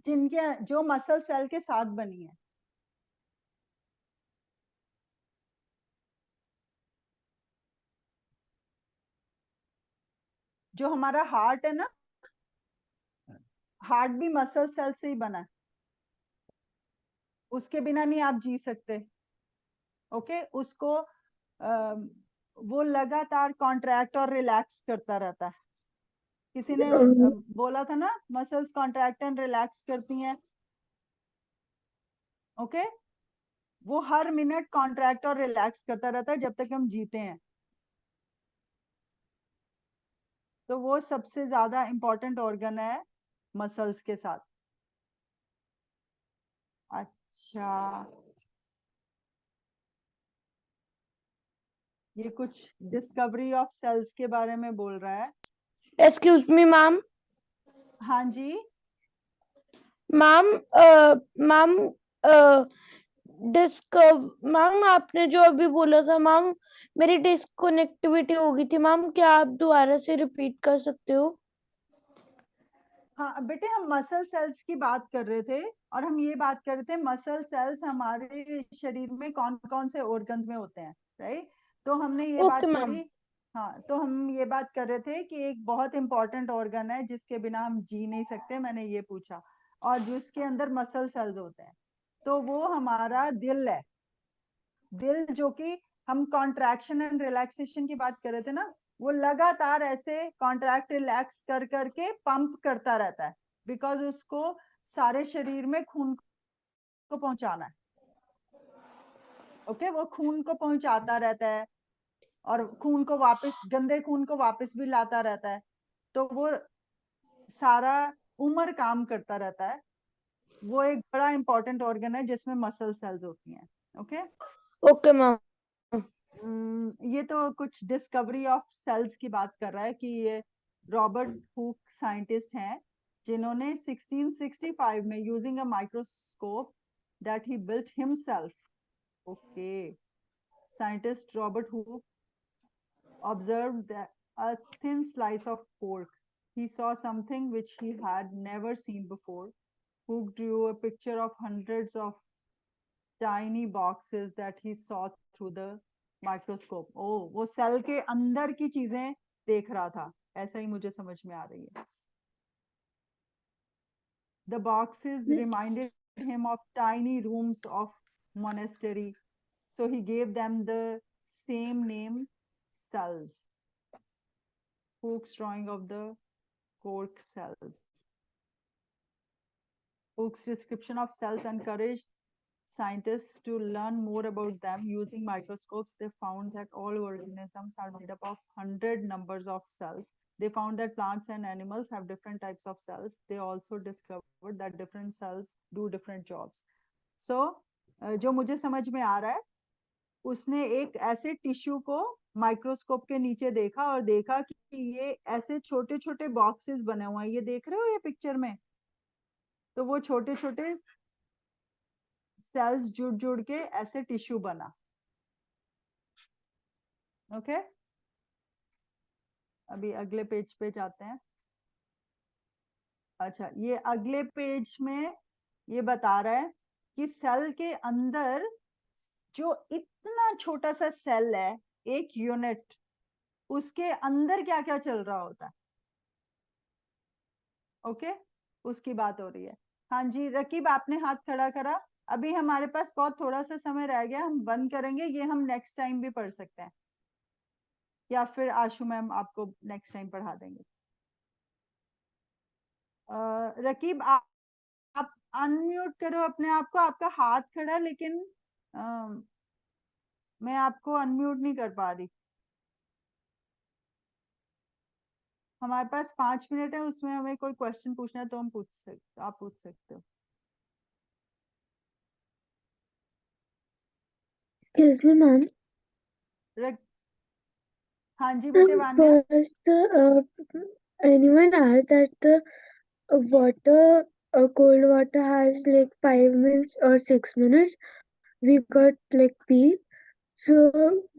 जिनके जो मसल सेल के साथ बनी है? जो हमारा हार्ट है ना, हार्ट भी मसल सेल से ही बना है, उसके बिना नहीं आप जी सकते। ओके, उसको वो लगातार कॉन्ट्रैक्ट और रिलैक्स करता रहता है। किसी ने बोला था ना, मसल्स कॉन्ट्रैक्ट एंड रिलैक्स करती हैं। ओके, वो हर मिनट कॉन्ट्रैक्ट और रिलैक्स करता रहता है जब तक हम जीते हैं। तो वो सबसे ज्यादा इंपॉर्टेंट ऑर्गन है मसल्स के साथ। अच्छा, ये कुछ डिस्कवरी ऑफ सेल्स के बारे में बोल रहा है। Excuse me ma'am. हाँ जी, मैम मैम मैम आपने जो अभी बोला था मैम, मेरी डिस्कनेक्टिविटी हो गई थी मैम, क्या आप दोबारा से रिपीट कर सकते हो? हाँ बेटे, हम मसल सेल्स की बात कर रहे थे और हम ये बात कर रहे थे मसल सेल्स हमारे शरीर में कौन कौन से ऑर्गन्स में होते हैं, राइट? तो हमने ये ओके बात मैम। करी। हाँ, तो हम ये बात कर रहे थे कि एक बहुत इंपॉर्टेंट ऑर्गन है जिसके बिना हम जी नहीं सकते, मैंने ये पूछा, और जिसके अंदर मसल सेल्स होते हैं, तो वो हमारा दिल है। दिल, जो कि हम कॉन्ट्रैक्शन एंड रिलैक्सेशन की बात कर रहे थे ना, वो लगातार ऐसे कॉन्ट्रैक्ट रिलैक्स कर करके पंप करता रहता है, बिकॉज उसको सारे शरीर में खून को पहुंचाना है। ओके, वो खून को पहुंचाता रहता है, और खून को वापस, गंदे खून को वापस भी लाता रहता है, तो वो सारा उम्र काम करता रहता है। वो एक बड़ा इंपॉर्टेंट ऑर्गन है जिसमें मसल सेल्स होती हैं। Okay, okay ma'am. ये तो कुछ डिस्कवरी ऑफ सेल्स की बात कर रहा है कि ये रॉबर्ट हुक साइंटिस्ट हैं जिन्होंने 1665 में using a microscope that he built himself, okay, scientist Robert Hooke observed that a thin slice of pork. He saw something which he had never seen before. Hooke drew a picture of hundreds of tiny boxes that he saw through the microscope. Oh, वो cell के अंदर की चीजें देख रहा था, ऐसा ही मुझे समझ में आ रही है। The boxes reminded him of tiny rooms of monastery, so he gave them the same name, cells. Hooke's drawing of the cork cells. Hooke's description of cells encouraged scientists to learn more about them. Using microscopes, they found that all organisms are made up of 100 numbers of cells. They found that plants and animals have different types of cells. They also discovered that different cells do different jobs. So, जो मुझे समझ में आ रहा है, उसने एक ऐसे tissue को माइक्रोस्कोप के नीचे देखा और देखा कि ये ऐसे छोटे छोटे बॉक्सेस बने हुए हैं, ये देख रहे हो ये पिक्चर में, तो वो छोटे छोटे सेल्स जुड़ जुड़ के ऐसे टिश्यू बना। ओके, अभी अगले पेज पे जाते हैं। अच्छा, ये अगले पेज में ये बता रहा है कि सेल के अंदर जो इतना छोटा सा सेल है, एक यूनिट, उसके अंदर क्या क्या चल रहा होता है। ओके, उसकी बात हो रही है। हाँ जी रकीब, आपने हाथ खड़ा करा। अभी हमारे पास बहुत थोड़ा सा समय रह गया, हम बंद करेंगे, ये हम नेक्स्ट टाइम भी पढ़ सकते हैं, या फिर आशु मैम आपको नेक्स्ट टाइम पढ़ा देंगे। रकीब आप अनम्यूट करो अपने आप को, आपका हाथ खड़ा है, लेकिन मैं आपको अनम्यूट नहीं कर पा रही। हमारे पास 5 मिनट है, उसमें हमें कोई क्वेश्चन पूछना है तो हम पूछ सकते, आप पूछ सकते हो। Excuse me, ma'am. हाँ जी बेटे Vanya. First, anyone asked that the water, cold water has like 5 minutes or 6 minutes. We got like B. So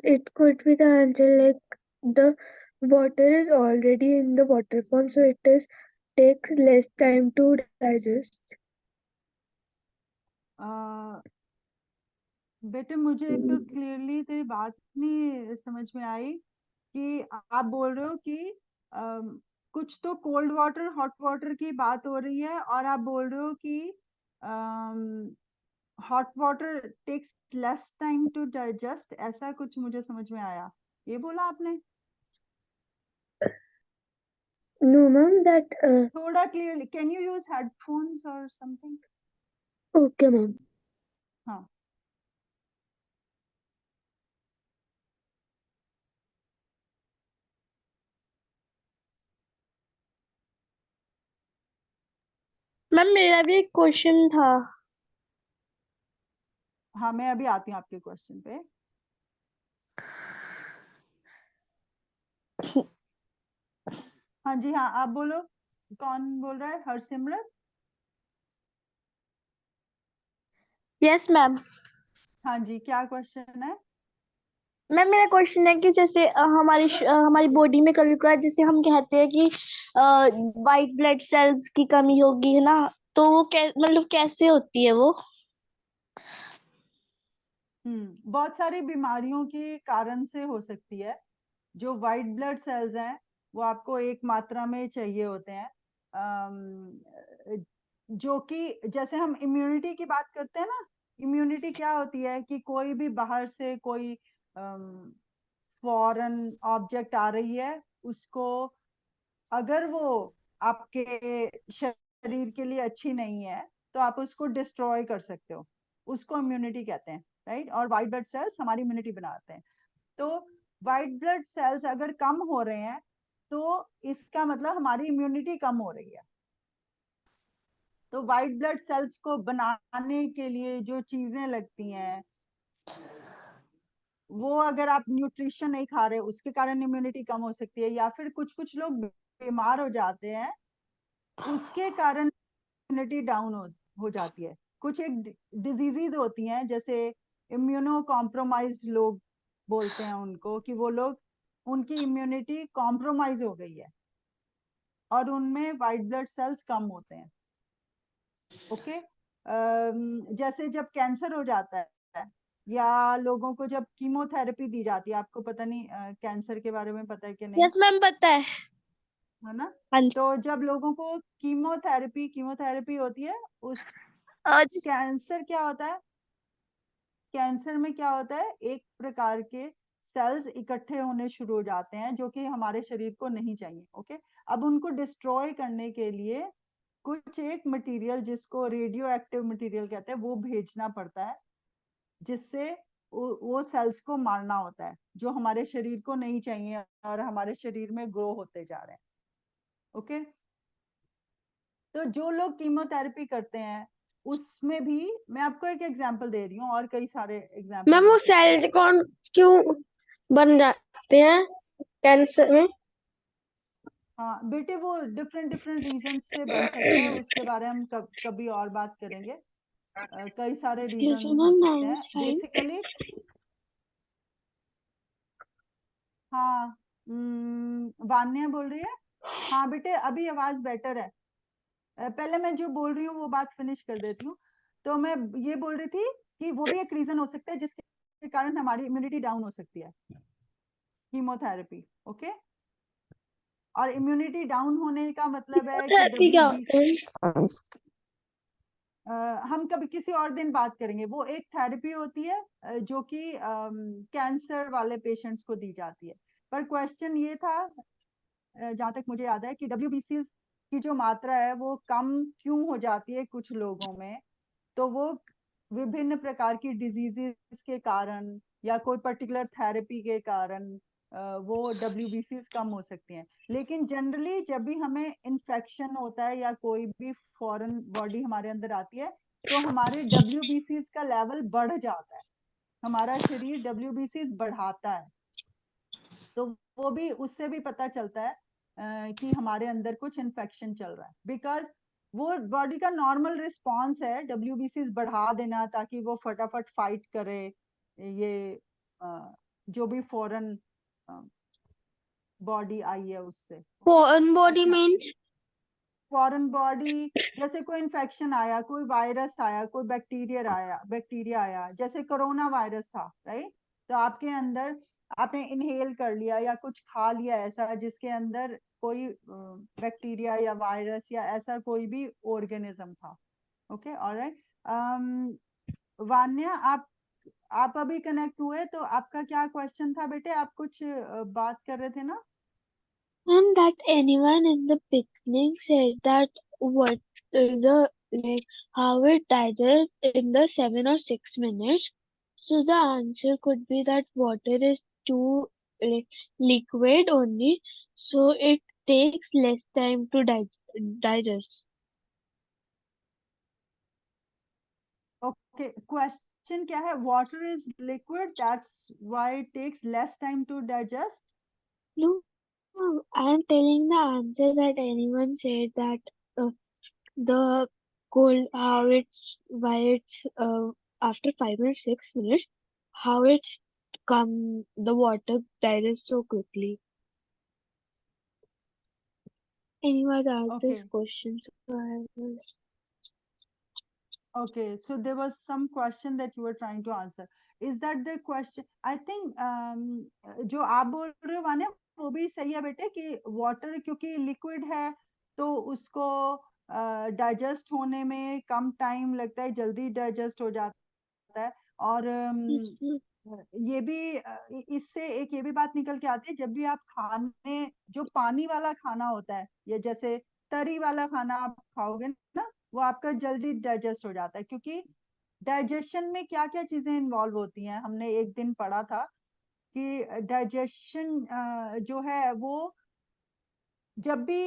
it could be the answer like the water is already in the water form, so it takes less time to digest. बेटे मुझे एक तो clearly तेरी बात नहीं समझ में आई कि आप बोल रहे हो कि कुछ तो कोल्ड वाटर हॉट वाटर की बात हो रही है, और आप बोल रहे हो कि hot water takes less time to digest, ऐसा कुछ मुझे समझ में आया, ये बोला आपने? No, ma'am, that थोड़ा clearly, can you use headphones और समथिंग? okay, ma'am. हाँ, मैम मेरा भी एक क्वेश्चन था। हाँ मैं अभी आती हूँ आपके क्वेश्चन पे। हाँ जी, हाँ आप बोलो, कौन बोल रहा है? हरसिमरत? Yes ma'am. हाँ जी, क्या क्वेश्चन है? मैम मेरा क्वेश्चन है कि जैसे हमारी बॉडी में कभी कभार जैसे हम कहते हैं कि वाइट ब्लड सेल्स की कमी होगी, है ना, तो वो मतलब कैसे होती है वो? बहुत सारी बीमारियों के कारण से हो सकती है। जो व्हाइट ब्लड सेल्स हैं वो आपको एक मात्रा में चाहिए होते हैं, जो कि जैसे हम इम्यूनिटी की बात करते हैं ना, इम्यूनिटी क्या होती है कि कोई भी बाहर से कोई फॉरेन ऑब्जेक्ट आ रही है, उसको अगर वो आपके शरीर के लिए अच्छी नहीं है तो आप उसको डिस्ट्रॉय कर सकते हो, उसको इम्यूनिटी कहते हैं, राइट? और व्हाइट ब्लड सेल्स हमारी इम्यूनिटी बनाते हैं। तो व्हाइट ब्लड सेल्स अगर कम हो रहे हैं तो इसका मतलब हमारी इम्यूनिटी कम हो रही है। तो व्हाइट ब्लड सेल्स को बनाने के लिए जो चीजें लगती हैं वो अगर आप न्यूट्रिशन नहीं खा रहे उसके कारण इम्यूनिटी कम हो सकती है, या फिर कुछ कुछ लोग बीमार हो जाते हैं उसके कारण इम्यूनिटी डाउन हो जाती है। कुछ एक डिजीजेज होती हैं जैसे इम्यूनो कॉम्प्रोमाइज्ड लोग बोलते हैं उनको, कि वो लोग उनकी इम्यूनिटी कॉम्प्रोमाइज हो गई है और उनमें व्हाइट ब्लड सेल्स कम होते हैं। ओके, जैसे जब कैंसर हो जाता है या लोगों को जब कीमोथेरेपी दी जाती है, आपको पता नहीं कैंसर के बारे में पता है कि नहीं, यस मैम पता है। है ना? हाँ जी। तो जब लोगों को कीमोथेरेपी होती है, उस कैंसर क्या होता है, कैंसर में क्या होता है, एक प्रकार के सेल्स इकट्ठे होने शुरू हो जाते हैं जो कि हमारे शरीर को नहीं चाहिए। ओके, अब उनको डिस्ट्रॉय करने के लिए कुछ एक मटेरियल जिसको रेडियो एक्टिव मटेरियल कहते हैं वो भेजना पड़ता है, जिससे वो सेल्स को मारना होता है जो हमारे शरीर को नहीं चाहिए और हमारे शरीर में ग्रो होते जा रहे हैं। ओके, तो जो लोग कीमोथेरेपी करते हैं उसमें भी, मैं आपको एक एग्जांपल दे रही हूँ और कई सारे एग्जांपल मैम वो सेल्स कौन क्यों बन जाते हैं कैंसर में? हाँ बेटे, वो डिफरेंट डिफरेंट रीजन से बन सकता है, उसके बारे में हम कभी और बात करेंगे। कई सारे Yes, रीजन हो ma'am, सकते now हैं it's fine. बेसिकली। हाँ, वान्या बोल रही है। हाँ बेटे, अभी आवाज बेटर है। पहले मैं जो बोल रही हूँ वो बात फिनिश कर देती हूँ। तो मैं ये बोल रही थी कि वो भी एक रीजन हो सकता है जिसके कारण हमारी इम्यूनिटी डाउन हो सकती है, कीमोथेरेपी। ओके, और इम्यूनिटी डाउन होने का मतलब है कि Therapy क्या होता है? हम कभी किसी और दिन बात करेंगे। वो एक थेरेपी होती है जो कि कैंसर वाले पेशेंट्स को दी जाती है। पर क्वेश्चन ये था, जहाँ तक मुझे याद है, कि WBCs की जो मात्रा है वो कम क्यों हो जाती है कुछ लोगों में। तो वो विभिन्न प्रकार की डिजीजेस के कारण या कोई पर्टिकुलर थेरेपी के कारण वो WBCs कम हो सकती हैं। लेकिन जनरली जब भी हमें इन्फेक्शन होता है या कोई भी फॉरेन बॉडी हमारे अंदर आती है तो हमारे WBCs का लेवल बढ़ जाता है, हमारा शरीर WBCs बढ़ाता है। तो वो भी, उससे भी पता चलता है कि हमारे अंदर कुछ इन्फेक्शन चल रहा है, बिकॉज वो बॉडी का नॉर्मल रिस्पॉन्स है WBCs बढ़ा देना ताकि वो फटाफट फाइट करे ये जो भी फॉरेन बॉडी आई है उससे। Foreign body अच्छा, means फॉरेन बॉडी जैसे कोई इन्फेक्शन आया, कोई वायरस आया, कोई बैक्टीरिया आया, जैसे कोरोना वायरस था, राइट? तो आपके अंदर आपने इनहेल कर लिया या कुछ खा लिया ऐसा जिसके अंदर कोई बैक्टीरिया या वायरस या ऐसा कोई भी ऑर्गेनिज्म था। Okay, alright. वान्या, आप अभी कनेक्ट हुए, तो आपका क्या क्वेश्चन था बेटे? आप कुछ बात कर रहे थे ना? and that anyone in the beginning said that what the like how it digests in the 7 or 6 minutes. So the answer could be that water is too like liquid only, so it takes less time to digest. Okay, question क्या है? Water is liquid, that's why it takes less time to digest. No, no, I am telling the answer that anyone said that the cold how it's why it's after 5 or 6 minutes how it's come the water digests so quickly. Anyone asked okay this question, so I was okay, so there was some question that you were trying to answer. Is that the question? I think जो आप बोल रहे हो वान्या वो भी सही है बेटे, कि वाटर क्योंकि लिक्विड है तो उसको डाइजेस्ट होने में कम टाइम लगता है, जल्दी डाइजेस्ट हो जाता है। और yes, ये भी इससे एक ये भी बात निकल के आती है, जब भी आप खाने, जो पानी वाला खाना होता है या जैसे तरी वाला खाना आप खाओगे ना, वो आपका जल्दी डाइजेस्ट हो जाता है। क्योंकि डाइजेशन में क्या क्या चीजें इन्वॉल्व होती हैं, हमने एक दिन पढ़ा था कि डाइजेशन जो है वो जब भी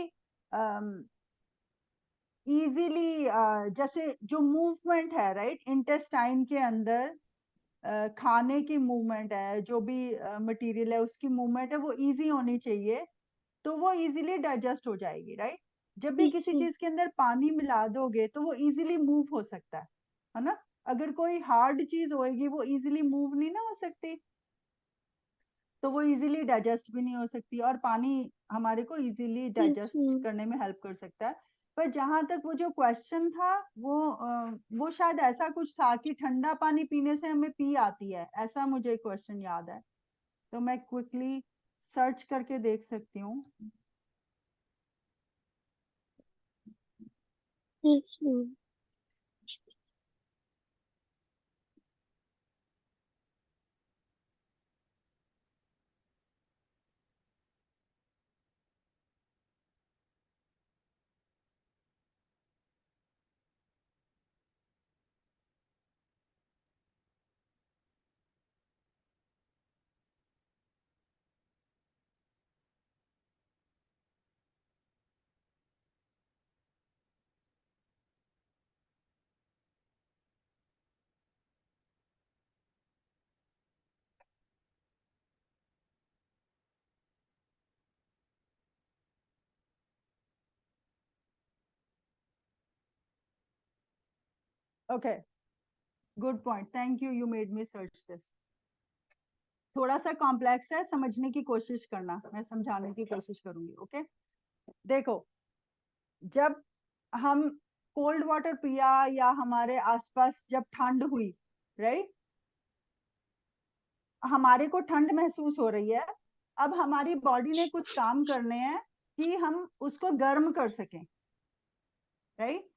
इजीली जैसे जो मूवमेंट है राइट इंटेस्टाइन के अंदर खाने की मूवमेंट है, जो भी मटेरियल है उसकी मूवमेंट है वो इजी होनी चाहिए, तो वो इजीली डाइजेस्ट हो जाएगी राइट। जब भी किसी चीज के अंदर पानी मिला दोगे तो वो इजीली मूव हो सकता है ना। अगर कोई हार्ड चीज होएगी वो इजीली मूव नहीं ना हो सकती, तो वो इजीली डाइजेस्ट भी नहीं हो सकती, और पानी हमारे को इजीली डाइजेस्ट करने में हेल्प कर सकता है। पर जहां तक वो जो क्वेश्चन था वो शायद ऐसा कुछ था कि ठंडा पानी पीने से हमें पी आती है, ऐसा मुझे क्वेश्चन याद है, तो मैं क्विकली सर्च करके देख सकती हूँ। Yes, ma'am. Okay, good point, thank you, you made me search this. थोड़ा सा कॉम्प्लेक्स है, समझने की कोशिश करना, मैं समझाने की कोशिश करूंगी। ओके, देखो, जब हम कोल्ड वाटर पिया या हमारे आसपास जब ठंड हुई राइट, हमारे को ठंड महसूस हो रही है, अब हमारी बॉडी ने कुछ काम करने हैं कि हम उसको गर्म कर सकें राइट।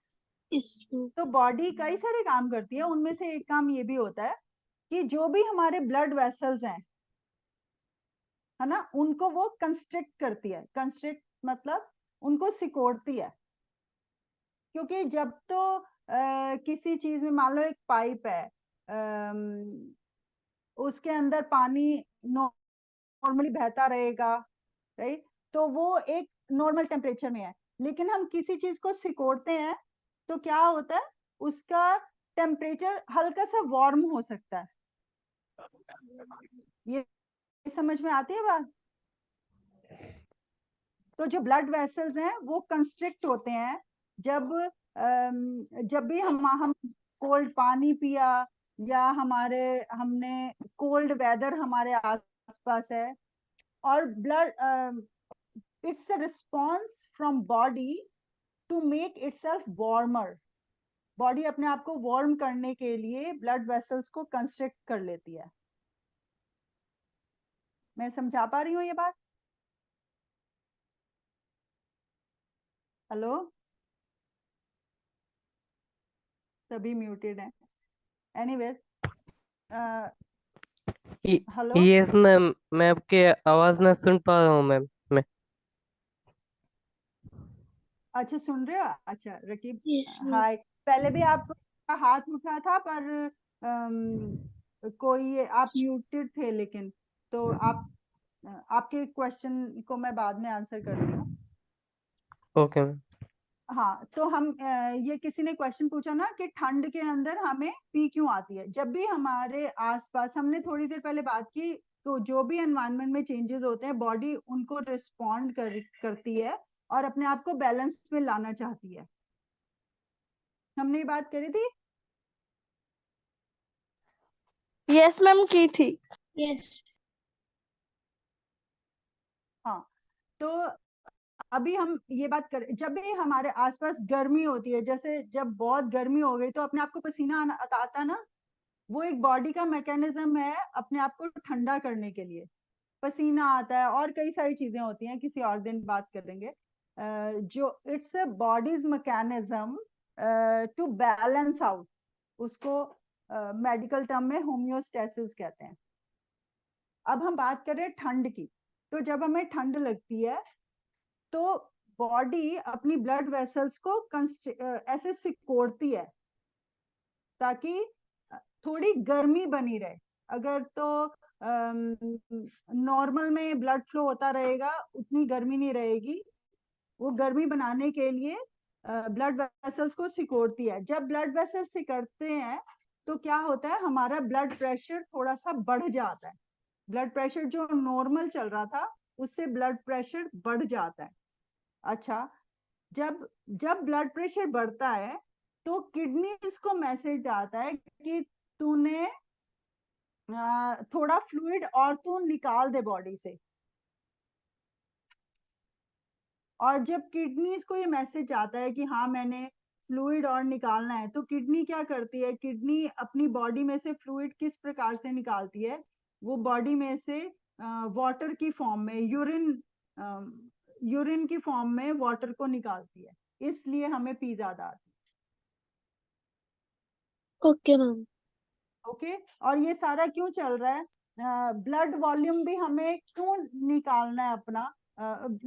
Yes, ma'am. तो बॉडी कई सारे काम करती है, उनमें से एक काम ये भी होता है कि जो भी हमारे ब्लड वेसल्स हैं है ना, उनको वो कंस्ट्रिक्ट करती है। कंस्ट्रिक्ट मतलब उनको सिकोड़ती है, क्योंकि जब तो किसी चीज में मान लो एक पाइप है, उसके अंदर पानी नॉर्मली बहता रहेगा राइट, तो वो एक नॉर्मल टेम्परेचर में है, लेकिन हम किसी चीज को सिकोड़ते हैं तो क्या होता है, उसका टेम्परेचर हल्का सा वार्म हो सकता है। ये समझ में आती है बात। तो जो ब्लड वेसल्स हैं वो कंस्ट्रिक्ट होते हैं जब भी हम कोल्ड पानी पिया या हमने कोल्ड वेदर हमारे आसपास है, और blood it's a response from body to make itself warmer. Body अपने आप को वार्म करने के लिए ब्लड वेसल्स को कंस्ट्रिक्ट कर लेती है। मैं समझा पा रही हूँ ये बात? हेलो, सभी म्यूटेड हैं। एनीवेज, हेलो, यस मैम, मैं आपकी आवाज ना सुन पा रहा हूँ मैम। मैं अच्छा सुन रहे हो? अच्छा रकीब, Yes, ma'am. हाय। पहले भी आपका हाथ उठा था पर कोई आप म्यूटेड थे, लेकिन तो आपके क्वेश्चन को मैं बाद में आंसर करती हूँ। Okay ma'am. हाँ, तो हम ये किसी ने क्वेश्चन पूछा ना कि ठंड के अंदर हमें पी क्यों आती है। जब भी हमारे आसपास, हमने थोड़ी देर पहले बात की, तो जो भी एनवायरनमेंट में चेंजेस होते हैं बॉडी उनको रिस्पॉन्ड करती है और अपने आप को बैलेंस में लाना चाहती है। हमने ये बात करी थी। यस मैम की थी। Yes. हाँ, तो अभी हम ये बात कर, जब भी हमारे आसपास गर्मी होती है, जैसे जब बहुत गर्मी हो गई तो अपने आप को पसीना आता ना, वो एक बॉडी का मैकेनिज्म है अपने आप को ठंडा करने के लिए। पसीना आता है और कई सारी चीजें होती हैं, किसी और दिन बात करेंगे। जो it's a body's mechanism to balance out, उसको मेडिकल टर्म में होम्योस्टेसिस कहते हैं। अब हम बात करें ठंड की, तो जब हमें ठंड लगती है तो बॉडी अपनी ब्लड वेसल्स को ऐसे सिकोड़ती है ताकि थोड़ी गर्मी बनी रहे। अगर तो नॉर्मल में ब्लड फ्लो होता रहेगा, उतनी गर्मी नहीं रहेगी। वो गर्मी बनाने के लिए ब्लड वेसल्स को सिकोड़ती है। जब ब्लड वेसल्स सिकुड़ते हैं तो क्या होता है, हमारा ब्लड प्रेशर थोड़ा सा बढ़ जाता है। ब्लड प्रेशर जो नॉर्मल चल रहा था उससे ब्लड प्रेशर बढ़ जाता है। अच्छा, जब जब ब्लड प्रेशर बढ़ता है तो किडनीज को मैसेज आता है कि तूने थोड़ा फ्लूइड और तू निकाल दे बॉडी से। और जब किडनीज को ये मैसेज आता है कि हाँ मैंने फ्लूइड और निकालना है, तो किडनी क्या करती है, किडनी अपनी बॉडी में से फ्लूइड किस प्रकार से निकालती है, वो बॉडी में से वाटर की फॉर्म में, यूरिन की फॉर्म में वाटर को निकालती है। इसलिए हमें पी ज्यादा आती ओके मैम। है। ओके, और ये सारा क्यों चल रहा है, ब्लड वॉल्यूम भी हमें क्यों निकालना है अपना,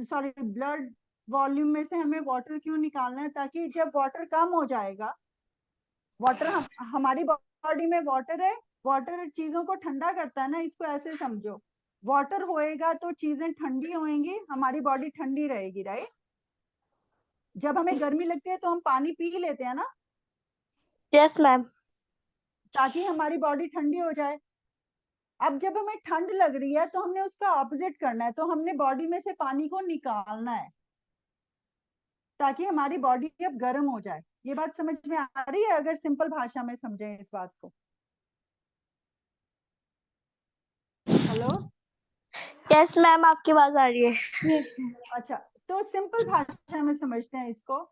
सॉरी, ब्लड वॉल्यूम में से हमें वाटर क्यों निकालना है, ताकि जब वाटर कम हो जाएगा, वाटर हमारी बॉडी में वाटर है, वाटर चीजों को ठंडा करता है ना, इसको ऐसे समझो, वाटर होएगा तो चीजें ठंडी होएंगी, हमारी बॉडी ठंडी रहेगी, राइट। जब हमें गर्मी लगती है तो हम पानी पी लेते हैं ना, यस मैम। ताकि हमारी बॉडी ठंडी हो जाए। अब जब हमें ठंड लग रही है तो हमने उसका ऑपोजिट करना है, तो हमने बॉडी में से पानी को निकालना है ताकि हमारी बॉडी अब गर्म हो जाए। ये बात समझ में आ रही है, अगर सिंपल भाषा में समझें इस बात को। हेलो, यस मैम, आपकी आवाज आ रही है। अच्छा, तो सिंपल भाषा में समझते हैं इसको।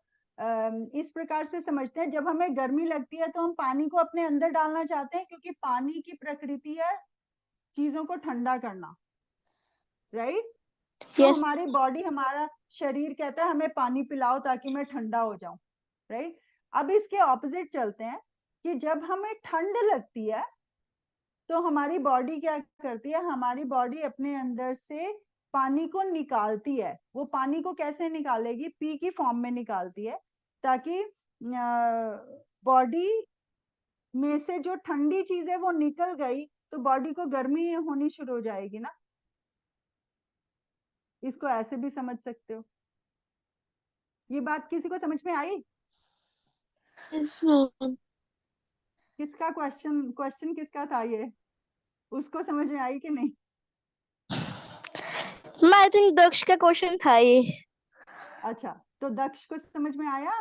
इस प्रकार से समझते हैं, जब हमें गर्मी लगती है तो हम पानी को अपने अंदर डालना चाहते हैं, क्योंकि पानी की प्रकृति है चीजों को ठंडा करना, राइट। तो यस। हमारी बॉडी, हमारा शरीर कहता है हमें पानी पिलाओ ताकि मैं ठंडा हो जाऊं, राइट। अब इसके ऑपोजिट चलते हैं कि जब हमें ठंड लगती है तो हमारी बॉडी क्या करती है, हमारी बॉडी अपने अंदर से पानी को निकालती है। वो पानी को कैसे निकालेगी, पी की फॉर्म में निकालती है, ताकि बॉडी में से जो ठंडी चीज है वो निकल गई तो बॉडी को गर्मी होनी शुरू हो जाएगी ना। इसको ऐसे भी समझ सकते हो। ये बात किसी को समझ में आई? Yes ma'am. किसका क्वेश्चन क्वेश्चन किसका था ये, उसको समझ में आई कि नहीं? मैं आई थिंक दक्ष का क्वेश्चन था ये। अच्छा, तो दक्ष को समझ में आया?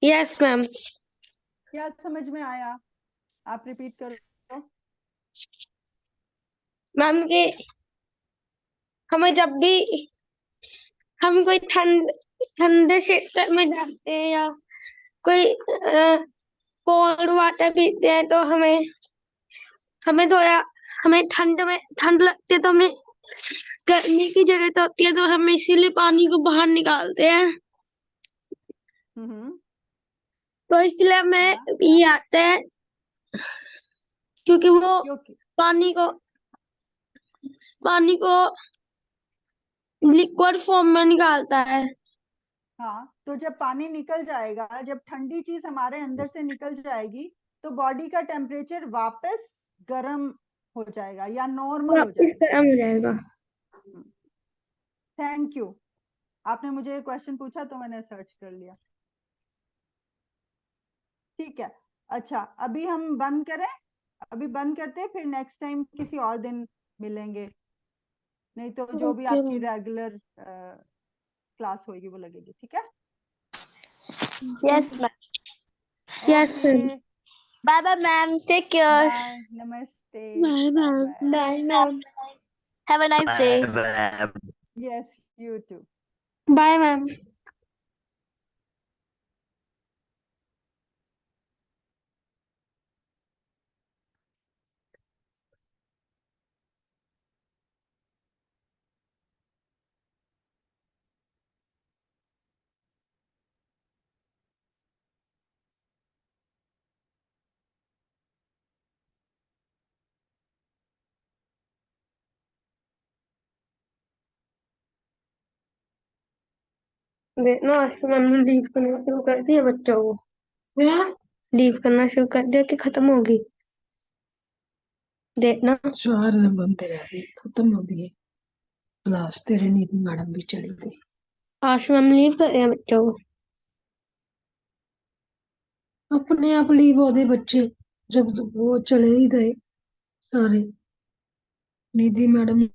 Yes ma'am. क्या समझ में आया, आप रिपीट करो। मैम के हमें जब भी हम कोई ठंडे क्षेत्र में जाते हैं या कोई कोल्ड वाटर पीते हैं तो हमें हमें थोड़ा हमें ठंड लगती है तो हमें गर्मी की जरूरत होती है, तो हम इसीलिए पानी को बाहर निकालते हैं। हम्म, तो इसलिए हमें हाँ, ये आता है क्योंकि वो क्योंकि पानी को पानी को लिक्विड फॉर्म में निकालता है। हाँ, तो जब पानी निकल जाएगा, जब ठंडी चीज हमारे अंदर से निकल जाएगी तो बॉडी का टेम्परेचर वापस गर्म हो जाएगा या नॉर्मल हो वापिस जाएगा। गर्म हो जाएगा। थैंक यू, आपने मुझे क्वेश्चन पूछा तो मैंने सर्च कर लिया। ठीक है, अच्छा, अभी हम बंद करें, अभी बंद करते हैं, फिर नेक्स्ट टाइम किसी और दिन मिलेंगे, नहीं तो जो भी ओके आपकी मैम। रेगुलर क्लास होगी वो लगेगी, ठीक है। Yes ma'am. Yes okay, ma'am. Bye bye ma'am, take care. Bye, नमस्ते, bye bye ma'am. Bye, bye ma'am, have a nice day. Yes, you too. Bye ma'am. देखना आज तो मैम ने लीव करना शुरू कर दिया बच्चों को। लीव करना शुरू कर दिया कि खत्म होगी। देखना 4 बंदे रह गए, खत्म हो दिए क्लास। तेरे नीति मैडम भी चली थी। आज मैम लीव कर रहे हैं बच्चों को। अपने आप लीव हो गए बच्चे, जब वो चले ही गए सारे। निधि मैडम